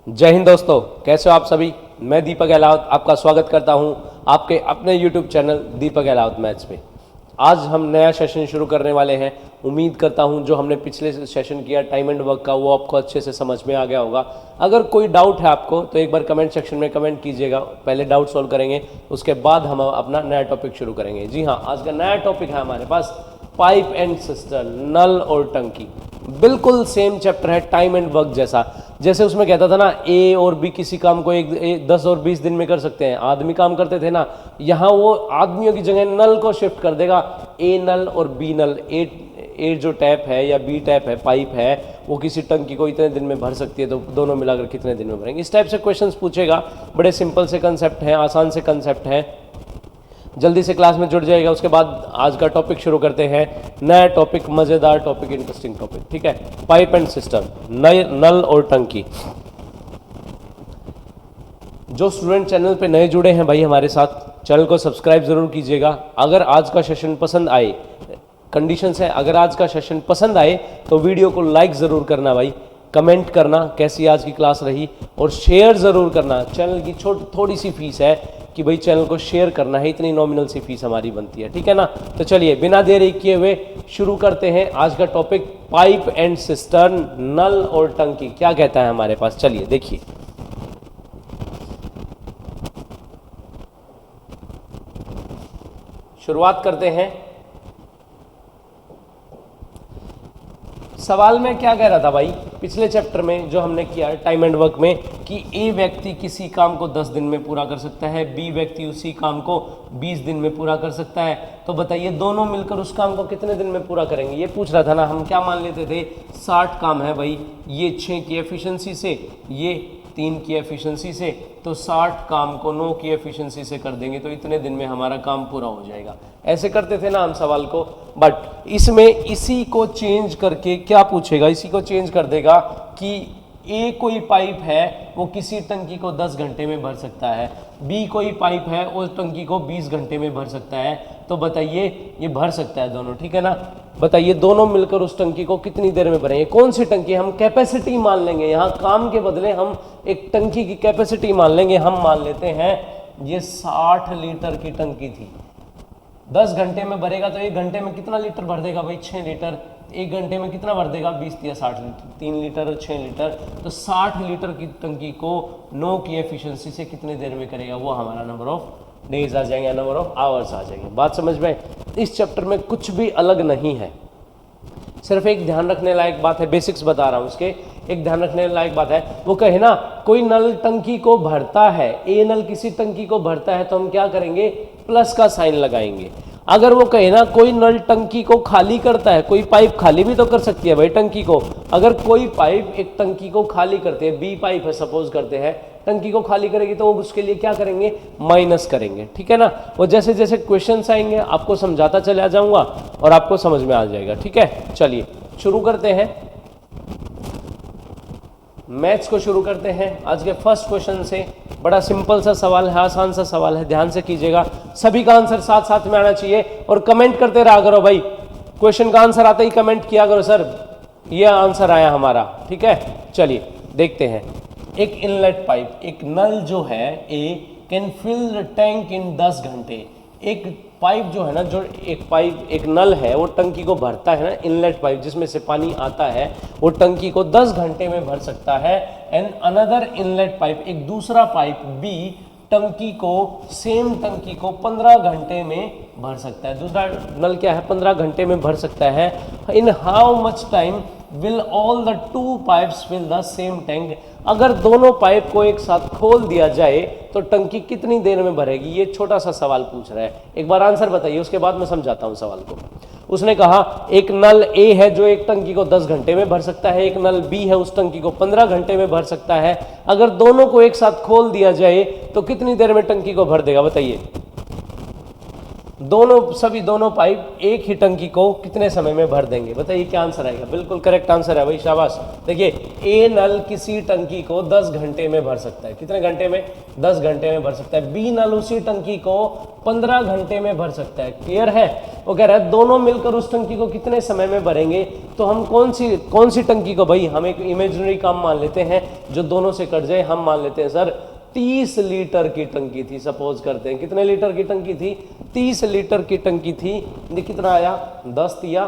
जय हिंद दोस्तों, कैसे हो आप सभी। मैं दीपक गहलावत आपका स्वागत करता हूं आपके अपने YouTube चैनल दीपक गहलावत मैथ्स पे। आज हम नया सेशन शुरू करने वाले हैं। उम्मीद करता हूं जो हमने पिछले सेशन किया टाइम एंड वर्क का वो आपको अच्छे से समझ में आ गया होगा। अगर कोई डाउट है आपको तो एक बार कमेंट सेक्शन में कमेंट कीजिएगा। पहले डाउट सॉल्व करेंगे, उसके बाद हम अपना नया टॉपिक शुरू करेंगे। जी हाँ, आज का नया टॉपिक है हमारे पास पाइप एंड सिस्टर्न, नल और टंकी। बिल्कुल सेम चैप्टर है टाइम एंड वर्क जैसा। जैसे उसमें कहता था ना ए और बी किसी काम को 10 और 20 दिन में कर सकते हैं, आदमी काम करते थे ना, यहाँ वो आदमियों की जगह नल को शिफ्ट कर देगा। ए नल और बी नल, ए जो टैप है या बी टैप है, पाइप है, वो किसी टंकी को इतने दिन में भर सकती है, तो दोनों मिलाकर कितने दिन में भरेंगे। इस टाइप से क्वेश्चंस पूछेगा। बड़े सिंपल से कंसेप्ट हैं, आसान से कंसेप्ट हैं। जल्दी से क्लास में जुड़ जाएगा। उसके बाद आज का टॉपिक शुरू करते हैं। नया टॉपिक, मज़ेदार टॉपिक, इंटरेस्टिंग टॉपिक। ठीक है, पाइप एंड सिस्टम, नल और टंकी। जो स्टूडेंट चैनल पे नए जुड़े हैं भाई हमारे साथ, चैनल को सब्सक्राइब जरूर कीजिएगा। अगर आज का सेशन पसंद आए, कंडीशंस है, अगर आज का सेशन पसंद आए तो वीडियो को लाइक ज़रूर करना भाई, कमेंट करना कैसी आज की क्लास रही, और शेयर ज़रूर करना। चैनल की थोड़ी सी फीस है कि भाई चैनल को शेयर करना है, इतनी नॉमिनल सी फीस हमारी बनती है। ठीक है ना। तो चलिए बिना देरी किए हुए शुरू करते हैं आज का टॉपिक, पाइप एंड सिस्टर्न, नल और टंकी। क्या कहता है हमारे पास, चलिए देखिए। शुरुआत करते हैं। सवाल में क्या कह रहा था भाई पिछले चैप्टर में जो हमने किया टाइम एंड वर्क में, कि ए व्यक्ति किसी काम को 10 दिन में पूरा कर सकता है, बी व्यक्ति उसी काम को 20 दिन में पूरा कर सकता है। तो बताइए दोनों मिलकर उस काम को कितने दिन में पूरा करेंगे। ये पूछ रहा था ना। हम क्या मान लेते थे, 60 काम है भाई, ये 6 की एफिशिएंसी से, ये 3 की एफिशिएंसी से, तो 60 काम को 9 की एफिशिएंसी से कर देंगे तो इतने दिन में हमारा काम पूरा हो जाएगा। ऐसे करते थे ना हम सवाल को। बट इसमें इसी को चेंज करके क्या पूछेगा, इसी को चेंज कर देगा कि ए कोई पाइप है वो किसी टंकी को 10 घंटे में भर सकता है, बी कोई पाइप है उस टंकी को 20 घंटे में भर सकता है। तो बताइए ये भर सकता है दोनों, ठीक है ना। बताइए दोनों मिलकर उस टंकी को कितनी देर में भरेंगे। कौन सी टंकी, हम कैपेसिटी मान लेंगे, यहाँ काम के बदले हम एक टंकी की कैपेसिटी मान लेंगे। हम मान लेते हैं ये 60 लीटर की टंकी थी, 10 घंटे में भरेगा तो 1 घंटे में कितना लीटर भर देगा भाई, 6 लीटर। 1 घंटे में कितना भर देगा, 20 या 60 लीटर, 3 लीटर और 6 लीटर। तो 60 लीटर की टंकी को 9 की एफिशिएंसी से कितने देर में करेगा, वो हमारा नंबर ऑफ डेज आ जाएंगे, नंबर ऑफ आवर्स आ जाएंगे। बात समझ में। इस चैप्टर में कुछ भी अलग नहीं है, सिर्फ एक ध्यान रखने लायक बात है, बेसिक्स बता रहा हूँ उसके। एक ध्यान रखने लायक बात है, वो कहे ना कोई नल टंकी को भरता है, ए नल किसी टंकी को भरता है, तो हम क्या करेंगे, प्लस का साइन लगाएंगे। अगर वो कहे ना कोई नल टंकी को खाली करता है, कोई पाइप खाली भी तो कर सकती है भाई टंकी को। अगर कोई पाइप एक टंकी को खाली करते हैं, बी पाइप है सपोज करते हैं, टंकी को खाली करेगी तो वो उसके लिए क्या करेंगे, माइनस करेंगे। ठीक है ना। वो जैसे जैसे क्वेश्चंस आएंगे आपको समझाता चला जाऊंगा और आपको समझ में आ जाएगा। ठीक है, चलिए शुरू करते हैं, मैथ्स को शुरू करते हैं आज के फर्स्ट क्वेश्चन से। बड़ा सिंपल सा सवाल है, आसान सा सवाल है, ध्यान से कीजिएगा। सभी का आंसर साथ साथ में आना चाहिए और कमेंट करते रहा करो भाई। क्वेश्चन का आंसर आते ही कमेंट किया करो, सर ये आंसर आया हमारा। ठीक है, चलिए देखते हैं। एक इनलेट पाइप, एक नल जो है A can fill the tank in 10 घंटे। एक पाइप जो है ना, जो एक पाइप, एक नल है वो टंकी को भरता है ना, इनलेट पाइप जिसमें से पानी आता है, वो टंकी को 10 घंटे में भर सकता है। एंड अनदर इनलेट पाइप, एक दूसरा पाइप बी टंकी को, सेम टंकी को 15 घंटे में भर सकता है। दूसरा नल क्या है, 15 घंटे में भर सकता है। In how much time will all the 2 pipes fill the same tank. अगर दोनों पाइप को एक साथ खोल दिया जाए तो टंकी कितनी देर में भरेगी। ये छोटा सा सवाल पूछ रहा है, एक बार आंसर बताइए, उसके बाद मैं समझाता हूँ सवाल को। उसने कहा एक नल ए है जो एक टंकी को 10 घंटे में भर सकता है, एक नल बी है उस टंकी को 15 घंटे में भर सकता है। अगर दोनों को एक साथ खोल दिया जाए तो कितनी देर में टंकी को भर देगा, बताइए। दोनों पाइप एक ही टंकी को कितने समय में भर देंगे? बताइए क्या आंसर आएगा? बिल्कुल करेक्ट आंसर है भाई, शाबाश। देखिए ए नल किसी टंकी को 10 घंटे में भर सकता है। कितने घंटे में? 10 घंटे में भर सकता है। बी नल उसी टंकी को 15 घंटे में भर सकता है। क्लियर है? वो कह रहा है दोनों मिलकर उस टंकी को कितने समय में भरेंगे। तो हम कौन सी टंकी को, भाई हम एक इमेजिनरी काम मान लेते हैं जो दोनों से कट जाए। हम मान लेते हैं सर 30 लीटर की टंकी थी, सपोज करते हैं। कितने लीटर की टंकी थी? 30 लीटर की टंकी थी। ये कितना आया? 10 या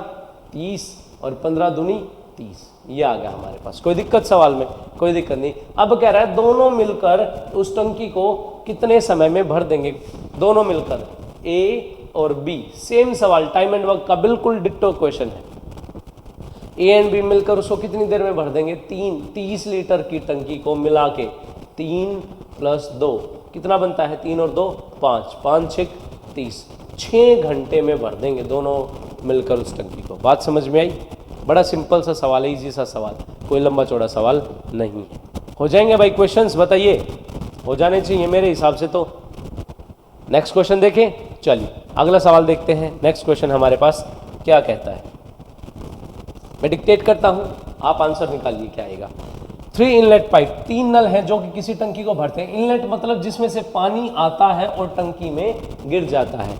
30 और 15 दूनी 30, ये आ गया हमारे पास। कोई दिक्कत सवाल में? कोई दिक्कत नहीं। अब कह रहा है दोनों मिलकर उस टंकी को कितने समय में भर देंगे? दोनों मिलकर, ए और बी, सेम सवाल, टाइम एंड वर्क का बिल्कुल डिट्टो क्वेश्चन है। ए एंड बी मिलकर उसको कितनी देर में भर देंगे? 30 लीटर की टंकी को मिला के 3 + 2 कितना बनता है? 3 और 2 5, 5 6 30, 6 घंटे में भर देंगे दोनों मिलकर उस टंकी को। बात समझ में आई? बड़ा सिंपल सा सवाल है, इजी सा सवाल, कोई लंबा चौड़ा सवाल नहीं है। हो जाएंगे भाई क्वेश्चंस? बताइए, हो जाने चाहिए मेरे हिसाब से तो। नेक्स्ट क्वेश्चन देखें। चलिए अगला सवाल देखते हैं। नेक्स्ट क्वेश्चन हमारे पास क्या कहता है, मैं डिक्टेट करता हूं, आप आंसर निकालिए क्या आएगा। 3 इनलेट पाइप, 3 नल हैं जो कि किसी टंकी को भरते हैं। इनलेट मतलब जिसमें से पानी आता है और टंकी में गिर जाता है।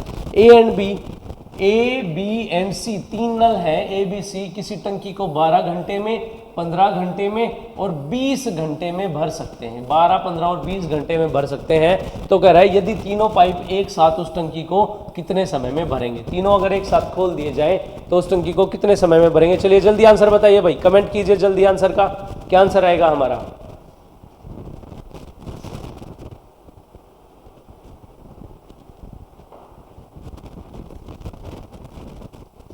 ए बी एंड सी, 3 नल हैं ए बी सी, किसी टंकी को 12 घंटे में, 15 घंटे में और 20 घंटे में भर सकते हैं। 12, 15 और 20 घंटे में भर सकते हैं। तो कह रहा है यदि तीनों पाइप एक साथ उस टंकी को कितने समय में भरेंगे? तीनों अगर एक साथ खोल दिए जाए तो उस टंकी को कितने समय में भरेंगे? चलिए जल्दी आंसर बताइए भाई, कमेंट कीजिए जल्दी आंसर का, क्या आंसर आएगा हमारा?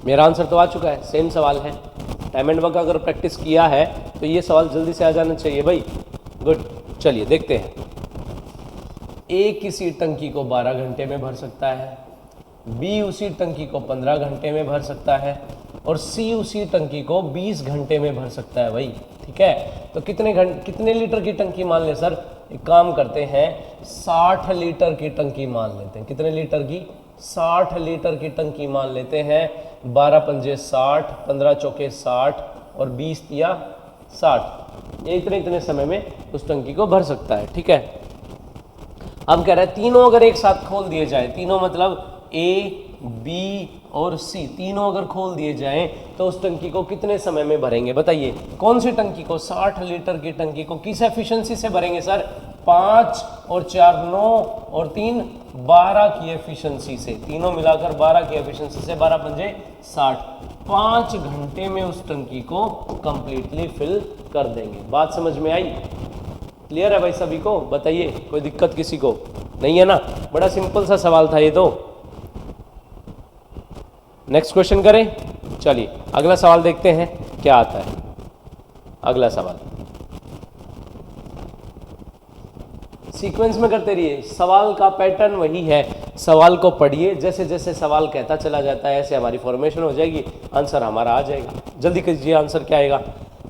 मेरा आंसर तो आ चुका है, सेम सवाल है। टाइम एंड वर्क अगर प्रैक्टिस किया है तो ये सवाल जल्दी से आ जाना चाहिए भाई। गुड, चलिए देखते हैं। ए किसी टंकी को 12 घंटे में भर सकता है, बी उसी टंकी को 15 घंटे में भर सकता है और सी उसी टंकी को 20 घंटे में भर सकता है भाई। ठीक है, तो कितने लीटर की टंकी मान ले सर? एक काम करते हैं, 60 लीटर की टंकी मान लेते हैं। कितने लीटर की? 60 लीटर की टंकी मान लेते हैं। 12 पंजे 60, 15 चौके 60 और 20 तिया 60, ये इतने समय में उस टंकी को भर सकता है। ठीक है, अब कह रहा है तीनों अगर एक साथ खोल दिए जाए, तीनों मतलब ए बी और सी, तीनों अगर खोल दिए जाएं तो उस टंकी को कितने समय में भरेंगे? बताइए कौन सी टंकी को? 60 लीटर की टंकी को किस एफिशिएंसी से भरेंगे सर? 5 और 4 9 और 3 12 की एफिशिएंसी से, तीनों मिलाकर 12 की एफिशिएंसी से, 12 पंजे 60, 5 घंटे में उस टंकी को कंप्लीटली फिल कर देंगे। बात समझ में आई? क्लियर है भाई सभी को? बताइए, कोई दिक्कत किसी को नहीं है ना? बड़ा सिंपल सा सवाल था ये तो। नेक्स्ट क्वेश्चन करें। चलिए अगला सवाल देखते हैं क्या आता है। अगला सवाल सीक्वेंस में करते रहिए, सवाल का पैटर्न वही है। सवाल को पढ़िए, जैसे जैसे सवाल कहता चला जाता है ऐसे हमारी फॉर्मेशन हो जाएगी, आंसर हमारा आ जाएगा। जल्दी कीजिए, आंसर क्या आएगा?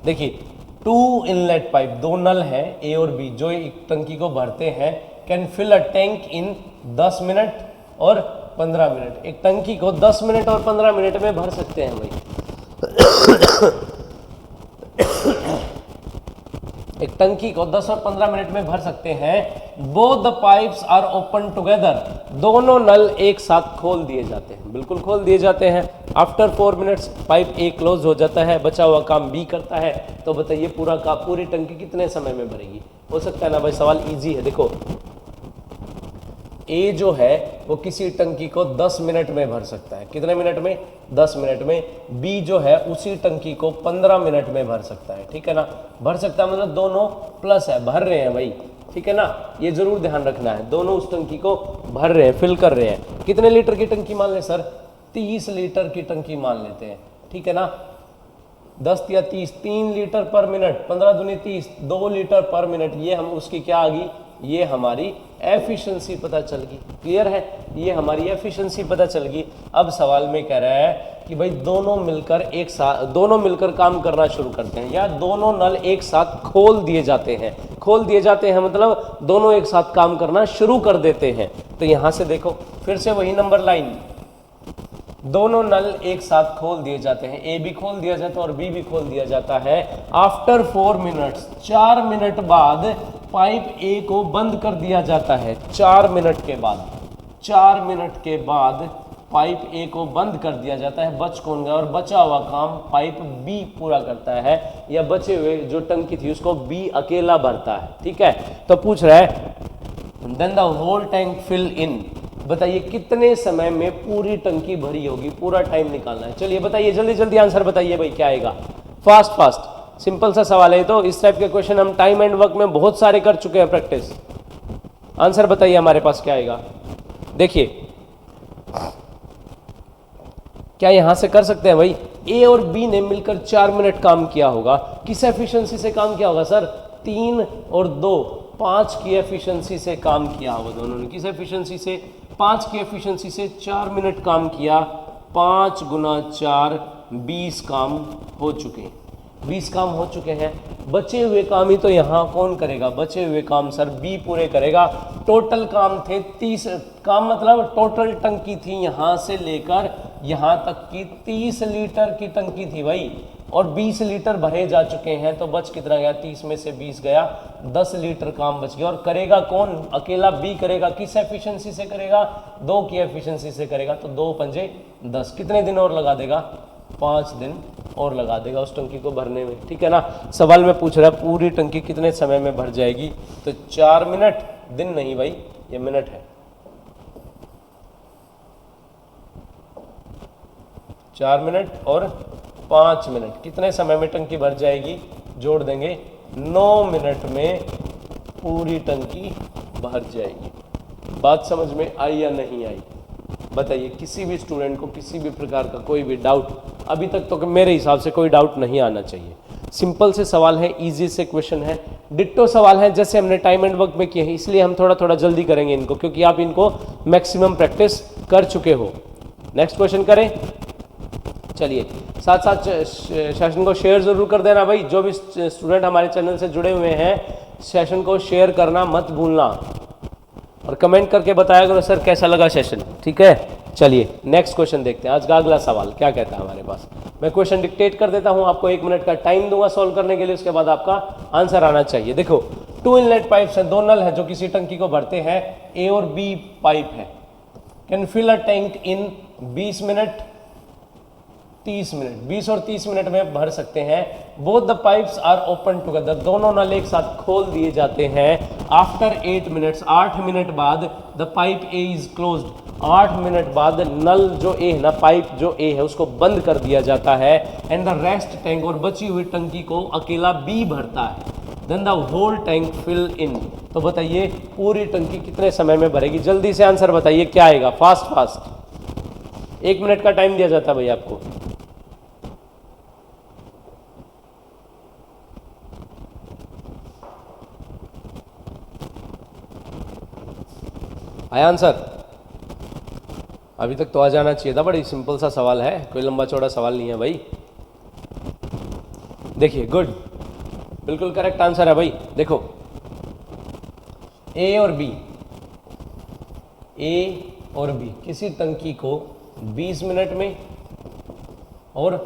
देखिए 2 इनलेट पाइप, 2 नल हैं ए और बी जो एक टंकी को भरते हैं। Can fill a tank in 10 minute और 15 मिनट। एक टंकी को 10 मिनट और 15 मिनट में भर सकते हैं भाई। एक टंकी को 10 और 15 मिनट में भर सकते हैं। Both the pipes are open together, दोनों नल एक साथ खोल दिए जाते हैं, बिल्कुल खोल दिए जाते हैं। आफ्टर 4 मिनट्स पाइप ए क्लोज हो जाता है, बचा हुआ काम बी करता है। तो बताइए पूरी टंकी कितने समय में भरेगी? हो सकता है ना भाई, सवाल इजी है। देखो ए जो है वो किसी टंकी को 10 मिनट में भर सकता है। कितने मिनट में? 10 मिनट में। बी जो है उसी टंकी को 15 मिनट में भर सकता है। ठीक है ना? भर सकता है मतलब दोनों प्लस है, भर रहे हैं भाई। ठीक है ना? ये जरूर ध्यान रखना है, दोनों उस टंकी को भर रहे हैं, फिल कर रहे हैं। कितने लीटर की टंकी मान ले सर? 30 लीटर की टंकी मान लेते हैं। ठीक है ना? 10 या 30, 3 लीटर पर मिनट, 15 दूनी 30, 2 लीटर पर मिनट। ये हम उसकी क्या आ गई? ये हमारी एफिशिएंसी पता चल गई। क्लियर है? ये हमारी एफिशिएंसी पता चल गई। अब सवाल में कह रहा है कि भाई दोनों मिलकर काम करना शुरू करते हैं, या दोनों नल एक साथ खोल दिए जाते हैं। खोल दिए जाते हैं मतलब दोनों एक साथ काम करना शुरू कर देते हैं। तो यहां से देखो, फिर से वही नंबर लाइन, दोनों नल एक साथ खोल दिए जाते हैं, ए भी खोल दिया जाता है और बी भी खोल दिया जाता है। आफ्टर 4 मिनट्स, 4 मिनट बाद पाइप ए को बंद कर दिया जाता है। 4 मिनट के बाद, 4 मिनट के बाद पाइप ए को बंद कर दिया जाता है। बच कौन गया? और बचा हुआ काम पाइप बी पूरा करता है, या बचे हुए जो टंकी थी उसको बी अकेला भरता है। ठीक है, तो पूछ रहा है then the whole tank fill in, बताइए कितने समय में पूरी टंकी भरी होगी? पूरा टाइम निकालना है। चलिए बताइए, जल्दी जल्दी आंसर बताइए भाई, क्या आएगा? फास्ट फास्ट, सिंपल सा सवाल है। तो इस टाइप के क्वेश्चन हम टाइम एंड वर्क में बहुत सारे कर चुके हैं प्रैक्टिस। आंसर बताइए हमारे पास क्या आएगा? देखिए क्या यहां से कर सकते हैं भाई? ए और बी ने मिलकर 4 मिनट काम किया होगा। किस एफिशिएंसी से काम किया होगा सर? 3 और 2, 5 की एफिशिएंसी से काम किया होगा दोनों ने। किस एफिशिएंसी से? 5 की एफिशिएंसी से 4 मिनट काम किया। 5 गुना 4, 20 काम हो चुके हैं। 20 काम हो चुके हैं। बचे हुए काम ही तो यहाँ कौन करेगा? बचे हुए काम सर बी पूरे करेगा। टोटल काम थे 30 काम, मतलब टोटल टंकी थी यहाँ से लेकर यहाँ तक की 30 लीटर की टंकी थी भाई, और 20 लीटर भरे जा चुके हैं। तो बच कितना गया? 30 में से 20 गया, 10 लीटर काम बच गया। और करेगा कौन? अकेला बी करेगा। किस एफिशिएंसी से करेगा? 2 की एफिशिएंसी से करेगा। तो 2 पंजे 10, कितने दिन और लगा देगा? 5 दिन और लगा देगा उस टंकी को भरने में। ठीक है ना। सवाल में पूछ रहा है पूरी टंकी कितने समय में भर जाएगी? तो 4 मिनट, दिन नहीं भाई, ये मिनट है। 4 मिनट और 5 मिनट, कितने समय में टंकी भर जाएगी? जोड़ देंगे, 9 मिनट में पूरी टंकी भर जाएगी। बात समझ में आई या नहीं आई? बताइए, किसी भी स्टूडेंट को किसी भी प्रकार का कोई भी डाउट? अभी तक तो मेरे हिसाब से कोई डाउट नहीं आना चाहिए। सिंपल से सवाल है, इजी से क्वेश्चन है, डिट्टो सवाल है जैसे हमने टाइम एंड वर्क में किए हैं, इसलिए हम थोड़ा थोड़ा जल्दी करेंगे इनको, क्योंकि आप इनको मैक्सिमम प्रैक्टिस कर चुके हो। नेक्स्ट क्वेश्चन करें। चलिए, साथ साथ सेशन को शेयर जरूर कर देना भाई। जो भी स्टूडेंट हमारे चैनल से जुड़े हुए हैं, सेशन को शेयर करना मत भूलना, और कमेंट करके बताया करो सर कैसा लगा सेशन। ठीक है, चलिए नेक्स्ट क्वेश्चन देखते हैं। आज का अगला सवाल क्या कहता है हमारे पास? मैं क्वेश्चन डिक्टेट कर देता हूं, आपको 1 मिनट का टाइम दूंगा सॉल्व करने के लिए, उसके बाद आपका आंसर आना चाहिए। देखो, 2 इनलेट पाइप्स हैं, 2 नल है जो किसी टंकी को भरते हैं। ए और बी पाइप है। Can fill a tank in 20 minute, 30 minute, 20 और 30 मिनट में भर सकते हैं। Both the pipes are open together, दोनों नल एक साथ खोल दिए जाते हैं। आफ्टर 8 मिनट्स, 8 मिनट बाद the pipe A is closed, 8 minute बाद नल जो ए है ना, पाइप जो ए है उसको बंद कर दिया जाता है। एंड द रेस्ट टैंक, और बची हुई टंकी को अकेला बी भरता है। Then the whole tank fill in, तो बताइए पूरी टंकी कितने समय में भरेगी? जल्दी से आंसर बताइए क्या आएगा? फास्ट फास्ट, 1 मिनट का टाइम दिया जाता है भाई आपको। आया आंसर? अभी तक तो आ जाना चाहिए था। बड़ी सिंपल सा सवाल है, कोई लंबा चौड़ा सवाल नहीं है भाई। देखिए, गुड, बिल्कुल करेक्ट आंसर है भाई। देखो, ए और बी, ए और बी किसी टंकी को 20 मिनट में और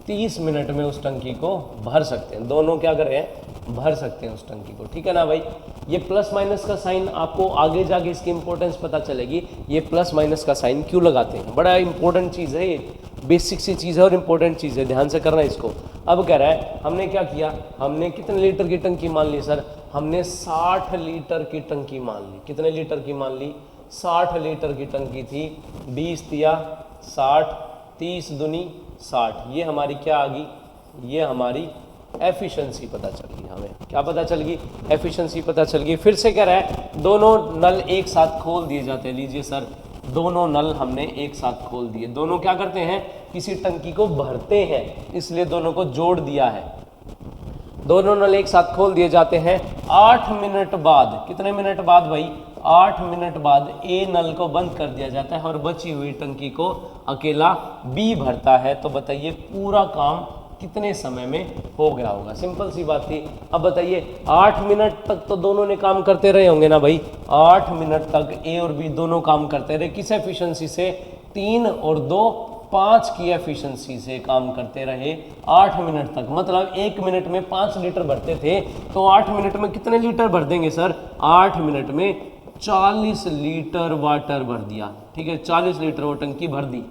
30 मिनट में उस टंकी को भर सकते हैं। दोनों क्या कर रहे हैं? भर सकते हैं उस टंकी को। ठीक है ना भाई। ये प्लस माइनस का साइन आपको आगे जाके इसकी इंपॉर्टेंस पता चलेगी। ये प्लस माइनस का साइन क्यों लगाते हैं, बड़ा इंपॉर्टेंट चीज़ है, ये बेसिक सी चीज़ है और इंपॉर्टेंट चीज़ है, ध्यान से करना इसको। अब कह रहा है हमने क्या किया, हमने कितने लीटर की टंकी मान ली सर? हमने 60 लीटर की टंकी मान ली। कितने लीटर की मान ली? 60 लीटर की टंकी थी। 20 दिया 60, 30 दूनी 60, ये हमारी क्या आ गई? ये हमारी एफिशिएंसी पता चल गई। हमें क्या पता चल गई? एफिशिएंसी पता चल गई। फिर से कह रहा है दोनों नल एक साथ खोल दिए जाते हैं। लीजिए सर, दोनों नल हमने एक साथ खोल दिए। दोनों क्या करते हैं? किसी टंकी को भरते हैं, इसलिए दोनों को जोड़ दिया है। दोनों नल एक साथ खोल दिए जाते हैं। 8 मिनट बाद, कितने मिनट बाद भाई? 8 मिनट बाद ए नल को बंद कर दिया जाता है और बची हुई टंकी को अकेला बी भरता है। तो बताइए पूरा काम कितने समय में हो गया होगा? सिंपल सी बात थी। अब बताइए 8 मिनट तक तो दोनों ने काम करते रहे होंगे ना भाई। 8 मिनट तक ए और बी दोनों काम करते रहे। किस एफिशिएंसी से? 3 और 2 5 की एफिशिएंसी से काम करते रहे 8 मिनट तक। मतलब 1 मिनट में 5 लीटर भरते थे, तो 8 मिनट में कितने लीटर भर देंगे सर? 8 मिनट में 40 लीटर वाटर भर दिया। ठीक है, 40 लीटर वो टंकी भर दी।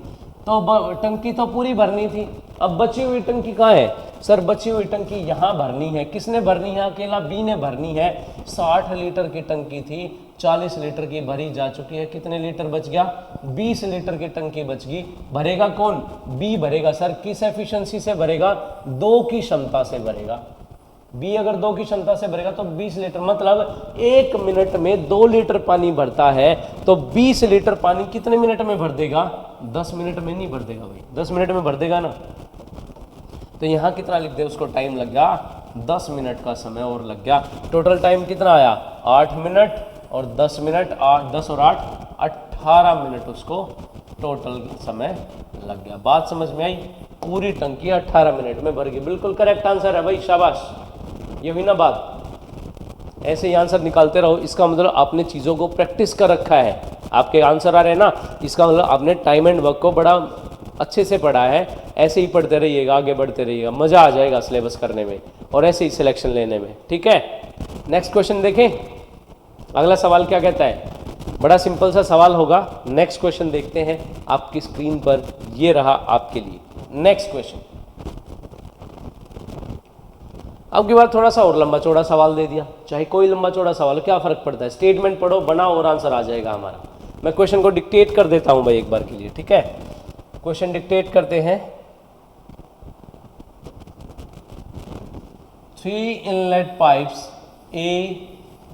तो टंकी तो पूरी भरनी थी, अब बची हुई टंकी कहाँ है सर? बची हुई टंकी यहाँ भरनी है। किसने भरनी है? अकेला बी ने भरनी है। 60 लीटर की टंकी थी, 40 लीटर की भरी जा चुकी है। कितने लीटर बच गया? 20 लीटर की टंकी बच गई। भरेगा कौन? बी भरेगा। सर किस एफिशिएंसी से भरेगा? 2 की क्षमता से भरेगा। बी अगर 2 की क्षमता से भरेगा तो 20 लीटर, मतलब 1 मिनट में 2 लीटर पानी भरता है, तो 20 लीटर पानी कितने मिनट में भर देगा? 10 मिनट में नहीं भर देगा भाई, 10 मिनट में भर देगा ना। तो यहाँ कितना लिख दे उसको? टाइम लग गया 10 मिनट का समय और लग गया। टोटल टाइम कितना आया? 8 मिनट और 10 मिनट, 10 और 8 18 मिनट उसको टोटल समय लग गया। बात समझ में आई? पूरी टंकी 18 मिनट में भर गई। बिल्कुल करेक्ट आंसर है भाई, शाबाश। ये हुई ना बात। ऐसे ही आंसर निकालते रहो। इसका मतलब आपने चीज़ों को प्रैक्टिस कर रखा है, आपके आंसर आ रहे हैं ना, इसका मतलब आपने टाइम एंड वर्क को बड़ा अच्छे से पढ़ा है। ऐसे ही पढ़ते रहिएगा, आगे बढ़ते रहिएगा, मज़ा आ जाएगा सिलेबस करने में और ऐसे ही सिलेक्शन लेने में। ठीक है, नेक्स्ट क्वेश्चन देखें। अगला सवाल क्या कहता है? बड़ा सिंपल सा सवाल होगा। नेक्स्ट क्वेश्चन देखते हैं आपकी स्क्रीन पर, ये रहा आपके लिए नेक्स्ट क्वेश्चन। अब की बार थोड़ा सा और लंबा चौड़ा सवाल दे दिया, चाहे कोई लंबा चौड़ा सवाल, क्या फर्क पड़ता है? स्टेटमेंट पढ़ो, बनाओ और आंसर आ जाएगा हमारा। मैं क्वेश्चन को डिक्टेट कर देता हूं भाई एक बार के लिए। ठीक है, क्वेश्चन डिक्टेट करते हैं। 3 inlet pipes A,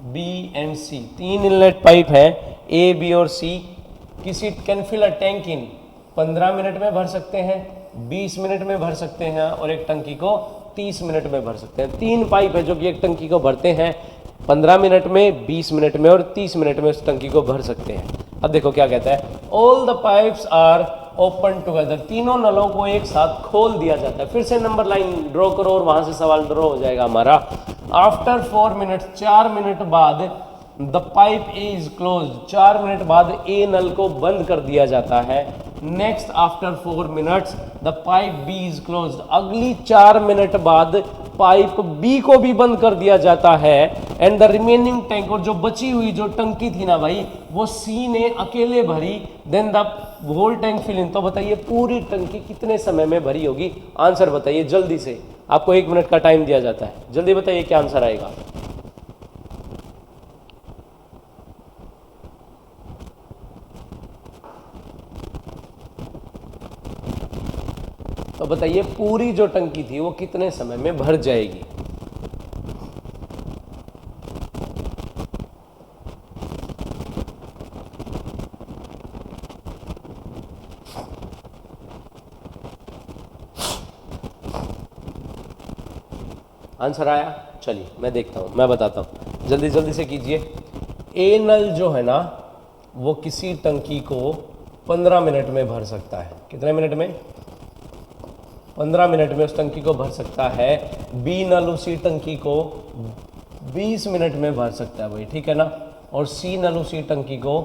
B and C. 3 inlet pipe है ए, बी और सी। किसी can fill a tank in 15 minute में भर सकते हैं, 20 मिनट में भर सकते हैं और एक टंकी को 30 मिनट में भर सकते हैं। 3 पाइप है जो कि एक टंकी को भरते हैं 15 मिनट में, 20 मिनट में और 30 मिनट में उस टंकी को भर सकते हैं। अब देखो क्या कहता है, all the pipes are open together. तीनों नलों को एक साथ खोल दिया जाता है। फिर से नंबर लाइन ड्रॉ करो और वहां से सवाल ड्रॉ हो जाएगा हमारा। आफ्टर 4 मिनट, 4 मिनट बाद the pipe is close, 4 minute बाद ए नल को बंद कर दिया जाता है। Next after 4 minutes the pipe B is close, अगली 4 मिनट बाद पाइप बी को भी बंद कर दिया जाता है। एंड द रिमेनिंग टैंक, और जो बची हुई जो टंकी थी ना भाई, वो सी ने अकेले भरी। Then the whole tank fill in. तो बताइए पूरी टंकी कितने समय में भरी होगी? आंसर बताइए जल्दी से, आपको 1 मिनट का टाइम दिया जाता है। जल्दी बताइए क्या आंसर आएगा। तो बताइए पूरी जो टंकी थी वो कितने समय में भर जाएगी? आंसर आया? चलिए मैं देखता हूं, मैं बताता हूं, जल्दी जल्दी से कीजिए। ए नल जो है ना वो किसी टंकी को 15 मिनट में भर सकता है। कितने मिनट में? 15 मिनट में उस टंकी को भर सकता है। बी नल उसी टंकी को 20 मिनट में भर सकता है भाई, ठीक है ना। और सी नल उसी टंकी को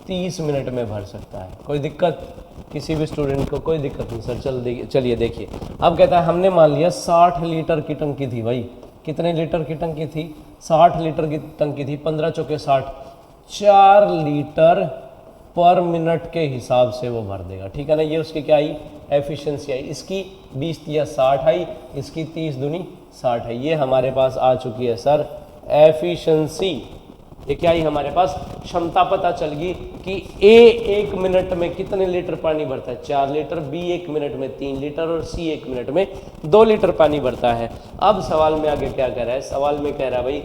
30 मिनट में भर सकता है। कोई दिक्कत किसी भी स्टूडेंट को? कोई दिक्कत नहीं सर। चलिए देखिए, अब कहता है हमने मान लिया 60 लीटर की टंकी थी भाई। कितने लीटर की टंकी थी? 60 लीटर की टंकी थी। 15 चौके 60, 4 लीटर पर मिनट के हिसाब से वो भर देगा, ठीक है ना। ये उसकी क्या आई? एफिशिएंसी आई। इसकी 20 या 60 आई, इसकी 30 दूनी 60 है। ये हमारे पास आ चुकी है सर एफिशिएंसी। ये क्या आई हमारे पास? क्षमता पता चल गई कि ए 1 मिनट में कितने लीटर पानी भरता है? 4 लीटर। बी 1 मिनट में 3 लीटर और सी 1 मिनट में 2 लीटर पानी भरता है। अब सवाल में आगे क्या कह रहा है? सवाल में कह रहा है भाई